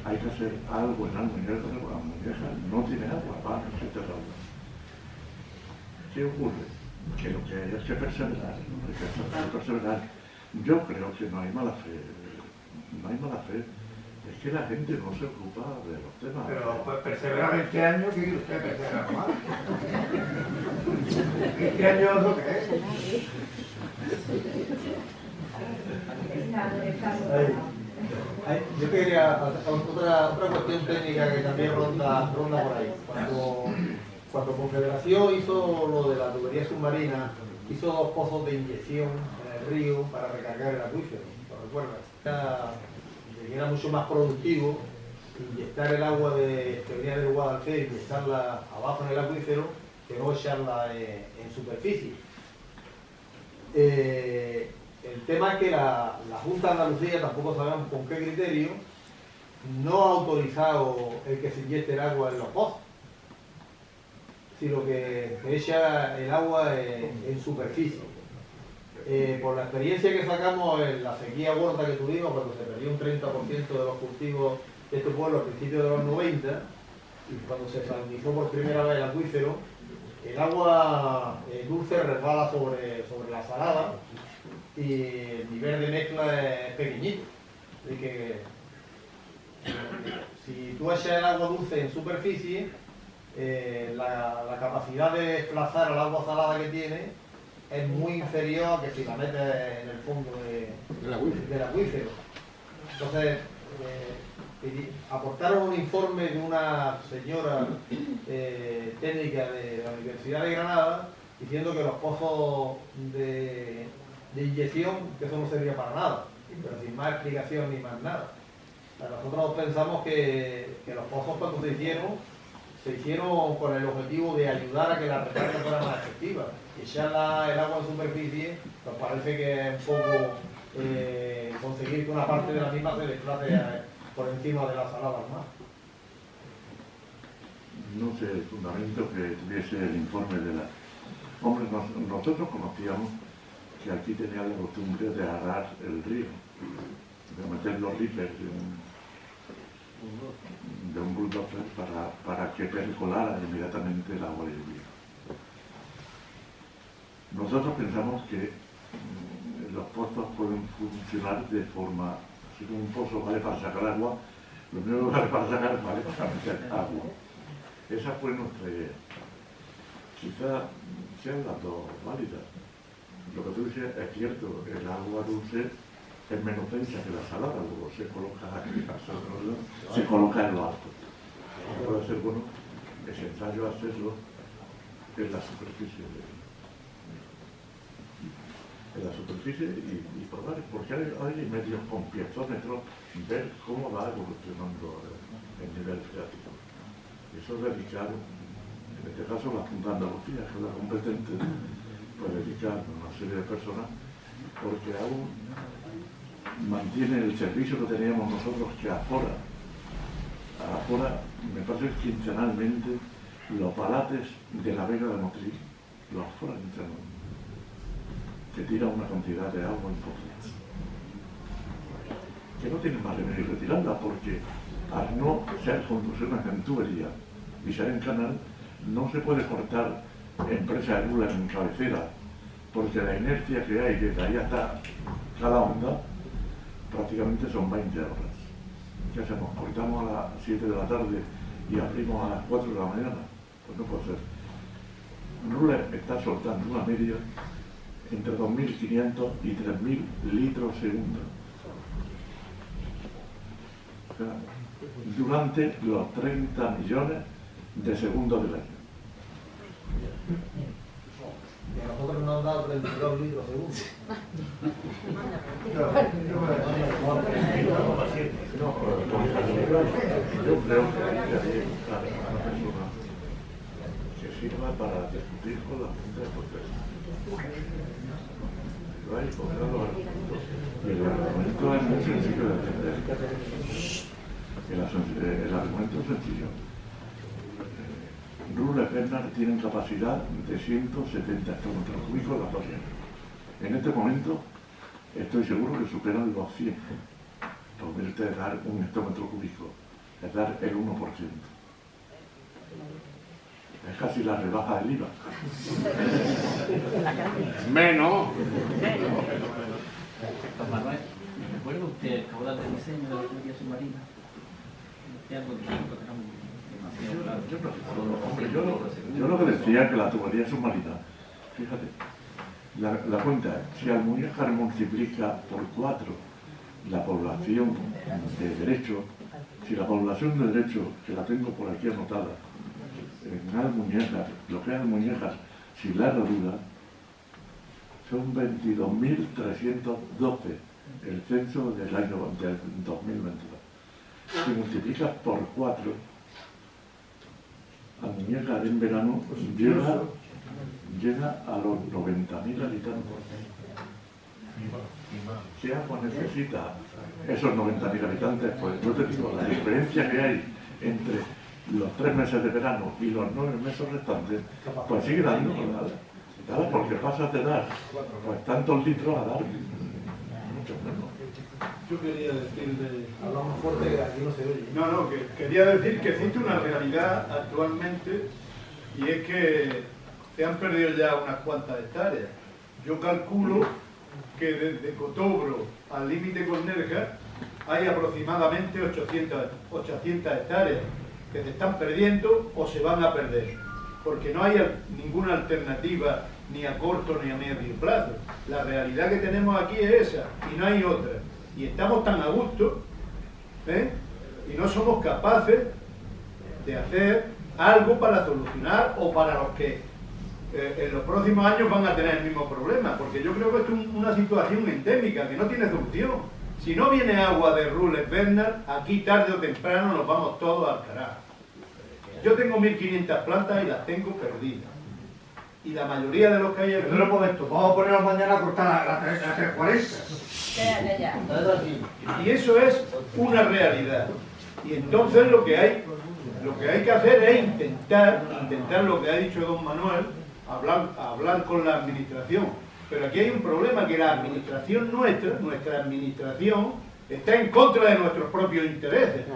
hay que hacer algo en Almuñeca, la Almuñeca no tiene agua, va a necesitar agua. ¿Qué ocurre? Que lo que hay es que perseverar, hay que perseverar. Yo creo que no hay mala fe, es que la gente no se ocupa de los temas. Pero pues perseverar este año, ¿qué quiere usted perseverar más? ¿Este año es lo que es? Yo quería otra cuestión técnica que también ronda por ahí. Cuando Confederación hizo lo de la tubería submarina, hizo 2 pozos de inyección en el río para recargar el acuífero, ¿lo recuerdas? Era mucho más productivo inyectar el agua que venía del Guadalfeo, inyectarla abajo en el acuífero, que no echarla en superficie. El tema es que la Junta de Andalucía, tampoco sabemos con qué criterio, no ha autorizado el que se inyecte el agua en los pozos, sino que echa el agua en superficie. Por la experiencia que sacamos en la sequía gorda que tuvimos, cuando se perdió un 30% de los cultivos de este pueblo a principios de los 90, y cuando se salinizó por primera vez el acuífero, el agua dulce resbala sobre la salada y el nivel de mezcla es pequeñito. Así que si tú echas el agua dulce en superficie, la capacidad de desplazar al agua salada que tiene es muy inferior a que si la metes en el fondo del acuífero. Entonces, aportaron un informe de una señora técnica de la Universidad de Granada diciendo que los pozos de inyección, que eso no servía para nada, pero sin más explicación ni más nada. O sea, nosotros pensamos que los pozos cuando se hicieron con el objetivo de ayudar a que la recarga fuera más efectiva. Echar el agua en superficie, pues parece que es un poco conseguir que una parte de la misma se desplace por encima de la salada al mar. No sé el fundamento que tuviese el informe de la... Hombre, nosotros conocíamos que aquí tenía la costumbre de arar el río, de meter los rippers de un bulldozer para que percolara inmediatamente el agua del río. Nosotros pensamos que los pozos pueden funcionar de forma, si un pozo vale para sacar agua, lo único que vale para sacar vale para meter agua. Esa fue nuestra idea. Quizá sean las dos válidas. Lo que tú dices es cierto, el agua dulce es menos densa que la salada, luego se coloca en lo alto. Puede ser bueno ese ensayo hacerlo en la superficie y probar, porque hay medios con piezómetros, ver cómo va evolucionando el nivel freático. Eso es dedicar, en este caso la Junta de Andalucía, que es la competente, pues dedicar a una serie de personas, porque aún mantiene el servicio que teníamos nosotros, que afora me parece quincenalmente los palates de la Vega de Motril, los afora quincenalmente, que tira una cantidad de agua importante, que no tiene más remedio que tirarla, porque al no ser construcciones en tubería y ser en canal, no se puede cortar empresa de lula en cabecera, porque la inercia que hay desde ahí hasta cada onda prácticamente son 20 horas. ¿Qué hacemos? ¿Cortamos a las 7 de la tarde y abrimos a las 4 de la mañana? Pues no puede ser. Lula está soltando una media entre 2.500 y 3.000 litros segundo. sea, durante los 30 millones de segundos del año. Y a nosotros nos han dado 32 litros segundo. Yo creo que hay que hacer a una persona que sirva para discutir con la Junta de Portugal. Lo hay encontrado argumentos. Y el argumento es muy sencillo de entender. El argumento es sencillo. Rules Bernard tienen capacidad de 170 hectómetros cúbicos la torre. En este momento estoy seguro que superan los 100. Convierte es dar un hectómetro cúbico, es dar el 1%. Es casi la rebaja del IVA. Menos. Don Manuel, ¿recuerda usted el caudal de diseño de la tubería submarina? Algo distinto, tenemos demasiado claro. Yo lo que decía que la tubería submarina, fíjate, la cuenta es, si Almuñécar multiplica por 4 la población de derecho, si la población de derecho, que la tengo por aquí anotada, en Almuñécar, lo que es Almuñécar, sin la herradura, son 22.312 el censo del año del 2022. Si multiplicas por 4, Almuñécar en verano llega a los 90.000 habitantes. ¿Qué agua necesita esos 90.000 habitantes? Pues yo te digo, la diferencia que hay entre los 3 meses de verano y los 9 meses restantes, pues sigue dando, ¿verdad? Porque pasas de dar pues tantos litros a dar mucho menos. Yo quería decirle, hablamos fuerte que aquí no se oye. No, que quería decir que existe una realidad actualmente y es que se han perdido ya unas cuantas hectáreas. Yo calculo que desde Cotobro al límite con Nerja hay aproximadamente 800 hectáreas que se están perdiendo o se van a perder, porque no hay ninguna alternativa ni a corto ni a medio plazo. La realidad que tenemos aquí es esa y no hay otra. Y estamos tan a gusto, y no somos capaces de hacer algo para solucionar o para los que en los próximos años van a tener el mismo problema, porque yo creo que esto es una situación endémica que no tiene solución. Si no viene agua de Rules Bernard, aquí tarde o temprano nos vamos todos al carajo. Yo tengo 1.500 plantas y las tengo perdidas. Y la mayoría de los que hay aquí... Pero un momento, vamos a ponernos mañana a cortar la 340. Y eso es una realidad. Y entonces lo que hay que hacer es intentar lo que ha dicho don Manuel, hablar con la administración. Pero aquí hay un problema, que la administración nuestra administración, está en contra de nuestros propios intereses,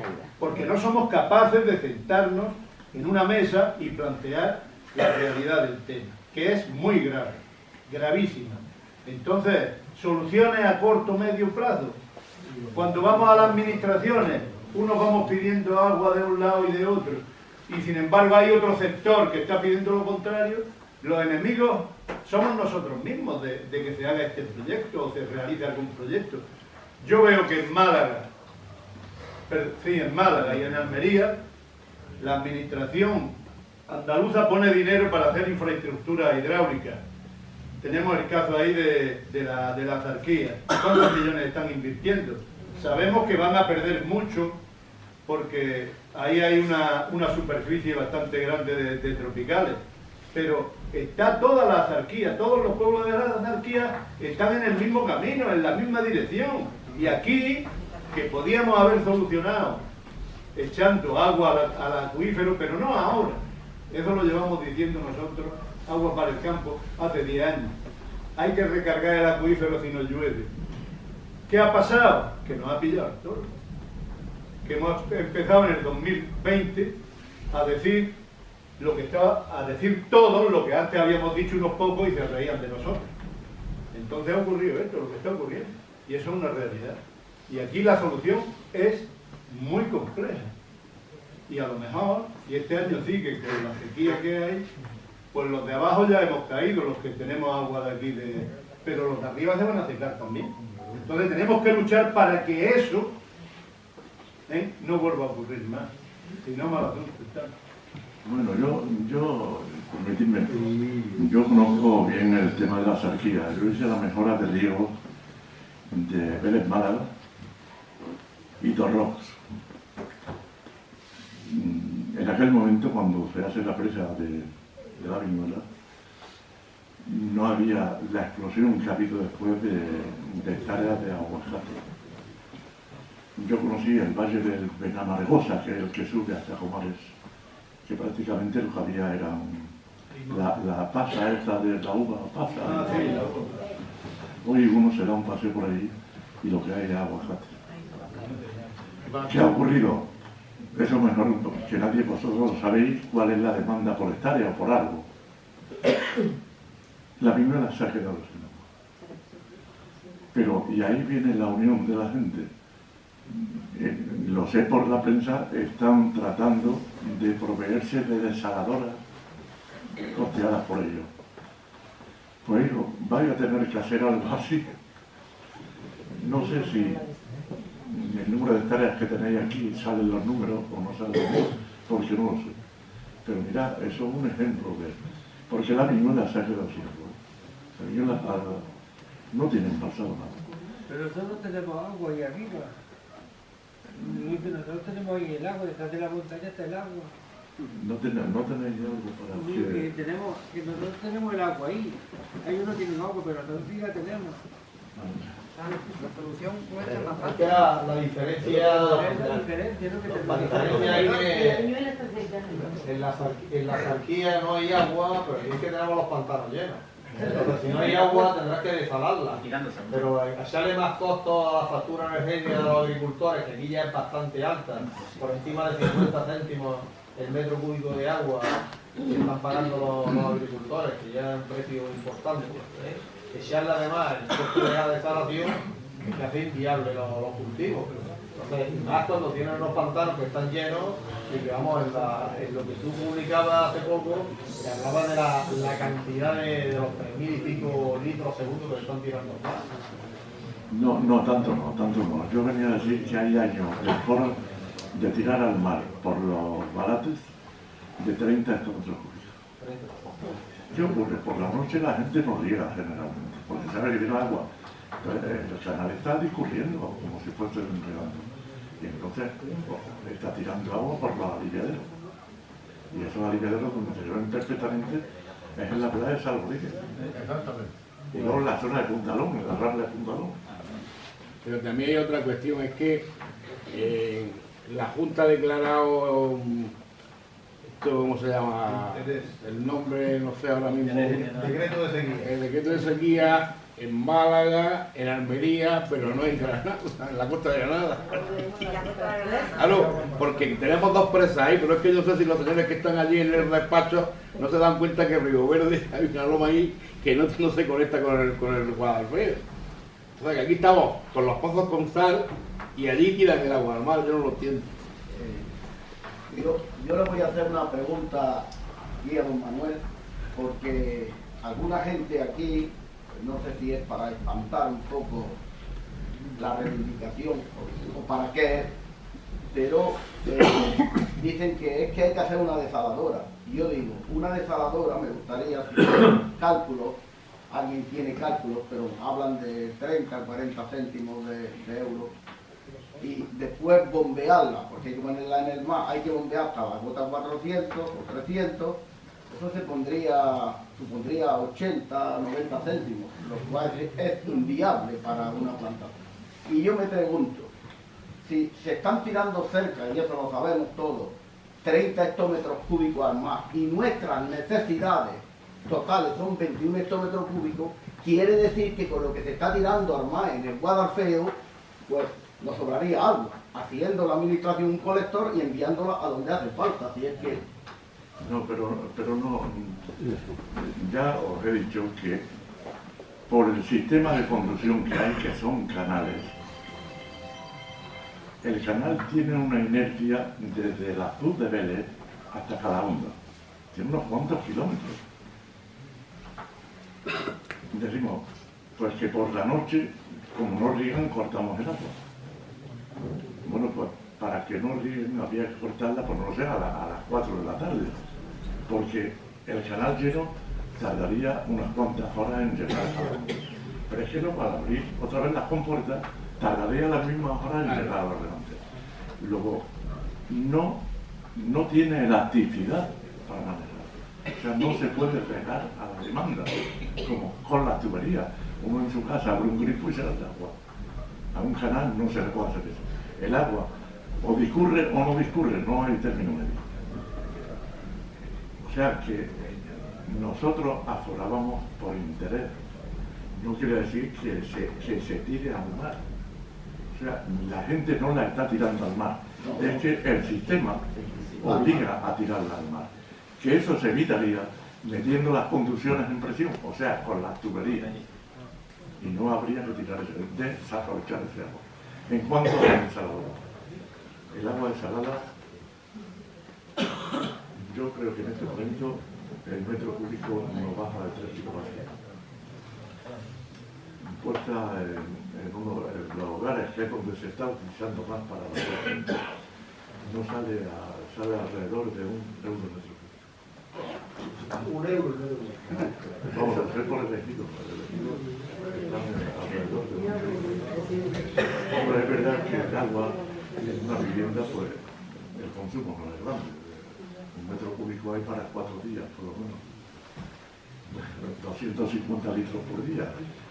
porque no somos capaces de sentarnos en una mesa y plantear la realidad del tema, que es muy grave, gravísima. Entonces, soluciones a corto o medio plazo. Cuando vamos a las administraciones, unos vamos pidiendo agua de un lado y de otro, y sin embargo hay otro sector que está pidiendo lo contrario. Los enemigos somos nosotros mismos de que se haga este proyecto o se realice algún proyecto. Yo veo que en Málaga y en Almería, la administración andaluza pone dinero para hacer infraestructura hidráulica. Tenemos el caso ahí de la Zarquía. ¿Cuántos millones están invirtiendo? Sabemos que van a perder mucho porque ahí hay una superficie bastante grande de tropicales. Pero está toda la Zarquía, todos los pueblos de la Zarquía están en el mismo camino, en la misma dirección. Y aquí, que podíamos haber solucionado echando agua al acuífero, pero no ahora. Eso lo llevamos diciendo nosotros, agua para el campo, hace 10 años. Hay que recargar el acuífero si nos llueve. ¿Qué ha pasado? Que nos ha pillado el toro. Que hemos empezado en el 2020 a decir todo lo que antes habíamos dicho unos pocos y se reían de nosotros. Entonces ha ocurrido esto, lo que está ocurriendo. Y eso es una realidad. Y aquí la solución es muy compleja. Y a lo mejor, y este año sí que con la sequía que hay, pues los de abajo ya hemos caído, los que tenemos agua de aquí, pero los de arriba se van a secar también. Entonces tenemos que luchar para que eso no vuelva a ocurrir más. Si no, mal asunto está. Bueno, yo, permitidme, yo conozco bien el tema de la sarquía. Yo hice la mejora de riego de Vélez Málaga y Torrojos. En aquel momento, cuando se hace la presa de la Viñuela, no había la explosión que ha habido después de hectáreas de aguacate. Yo conocí el valle del Benamargosa, que es el que sube hasta Comares, que prácticamente lo que había era la pasa esta de la uva, pasa. Hoy uno se da un paseo por ahí y lo que hay es aguacate. ¿Qué ha ocurrido? Eso mejor que nadie vosotros sabéis cuál es la demanda por hectárea o por algo. La viñuela se ha quedado sin agua. Pero, y ahí viene la unión de la gente. Lo sé por la prensa, están tratando de proveerse de desaladoras costeadas por ellos. Pues hijo, vais a tener que hacer algo así. No sé si el número de hectáreas que tenéis aquí salen los números o no salen, porque no lo sé. Pero mirad, eso es un ejemplo de... Porque la viñuela se ha quedado sin agua. La viñuela no tiene pasado nada. Pero nosotros tenemos agua ahí arriba. Nosotros tenemos ahí el agua, detrás de la montaña está el agua. No tenéis algo para hacer. Que nosotros tenemos el agua ahí. Ellos no tienen agua, pero nosotros sí la tenemos. La solución nuestra es más Es fácil. que la diferencia hay que en la sarquía no hay agua, pero es que tenemos los pantanos llenos. Entonces, si no hay agua tendrás que desalarla. Pero echarle más costo a la factura energética de los agricultores, que aquí ya es bastante alta, por encima de 50 céntimos el metro cúbico de agua que están pagando los agricultores, que ya es un precio importante. Echarle además el costo de la desalación, que hace inviable los cultivos. Entonces, más cuando tienen unos pantanos que están llenos, y que vamos, en lo que tú publicabas hace poco, que hablaba de la cantidad de los 3.000 y pico litros segundo que están tirando más. No, tanto no. Yo venía a decir que hay años mejor de tirar al mar por los barates de 30 hectómetros cúbicos. ¿Qué ocurre? Por la noche la gente no riega generalmente, porque sabe que tiene agua. Entonces, el canal está discurriendo como si fuese regando. Y entonces está tirando agua por los aliviaderos. Y esos aliviaderos donde se ven perfectamente es en la playa de Salvador. Exactamente. Y luego en la zona de Puntalón, en la rambla de Puntalón. Pero también hay otra cuestión, es que la Junta ha declarado, ¿cómo se llama? El nombre, no sé ahora mismo. Decreto de sequía. El decreto de sequía en Málaga, en Almería, pero no en Granada, en la costa de Granada. Claro, porque tenemos dos presas ahí, pero es que yo no sé si los señores que están allí en el despacho no se dan cuenta que Río Verde hay una loma ahí que no se conecta con el Guadalfeo. O sea que aquí estamos con los pozos con sal y allí tiran el agua al mar, yo no lo entiendo. Yo le voy a hacer una pregunta aquí a don Manuel, porque alguna gente aquí, no sé si es para espantar un poco la reivindicación o para qué, pero dicen que es que hay que hacer una desaladora. Y yo digo, una desaladora me gustaría, si tiene cálculos, alguien tiene cálculos, pero hablan de 30, 40 céntimos de euros, y después bombearla, porque hay que ponerla en el mar, hay que bombear hasta la gota 400 o 300, eso supondría 80, 90 céntimos, lo cual es inviable para una planta. Y yo me pregunto, si se están tirando cerca, y eso lo sabemos todos, 30 hectómetros cúbicos al mar, y nuestras necesidades totales son 21 hectómetros cúbicos, quiere decir que con lo que se está tirando al mar en el Guadalfeo, pues nos sobraría algo, haciendo la administración un colector y enviándola a donde hace falta, si es que... No, pero no, ya os he dicho que por el sistema de conducción que hay, que son canales, el canal tiene una inercia desde la Cruz de Vélez hasta Calahonda, tiene unos cuantos kilómetros. Decimos, pues que por la noche, como no riegan, cortamos el agua. Bueno, pues para que no ríen había que cortarla, por no sé, a las 4 de la tarde, porque el canal lleno tardaría unas cuantas horas en llegar. Pero es que no, para abrir otra vez las compuertas, tardaría las mismas horas en llegar a los delante. Luego, no tiene elasticidad para manejar. O sea, no se puede regar a la demanda, como con las tuberías. Uno en su casa abre un grifo y se da agua. A un canal no se le puede hacer eso. El agua o discurre o no discurre, no hay término medio. O sea que nosotros aforábamos por interés. No quiere decir que se tire al mar. O sea, la gente no la está tirando al mar. Es que el sistema obliga a tirarla al mar. Que eso se evitaría metiendo las conducciones en presión, o sea, con las tuberías. Y no habría que tirar desaprovechar ese agua. En cuanto a la desaladora, el agua desalada, yo creo que en este momento el metro cúbico no baja de 3 kilos. Puesta en uno de los hogares, que es donde se está utilizando más para la gente, no sale alrededor de €1 el metro cúbico. €1 el metro cúbico. Vamos a hacer por el elegido. Están alrededor de €1. Hombre, es verdad que el agua en una vivienda, pues el consumo no es grande. Un metro cúbico hay para 4 días, por lo menos. 250 litros por día.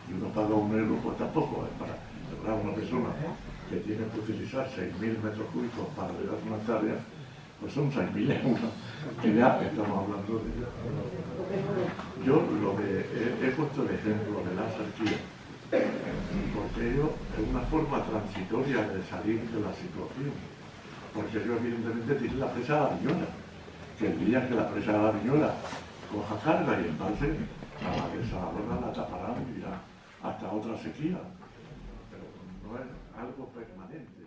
Y uno paga €1, pues tampoco es para una persona que tiene que utilizar 6.000 metros cúbicos para regar una hectárea, pues son 6.000 euros, que ya estamos hablando de... Yo he puesto el ejemplo de la sequía, porque ello es una forma transitoria de salir de la situación, porque yo evidentemente tiré la presa a la Viñola, que el día que la presa de la Viñola coja carga y embalse, a la desaladora la taparán y irá hasta otra sequía, pero no es algo permanente.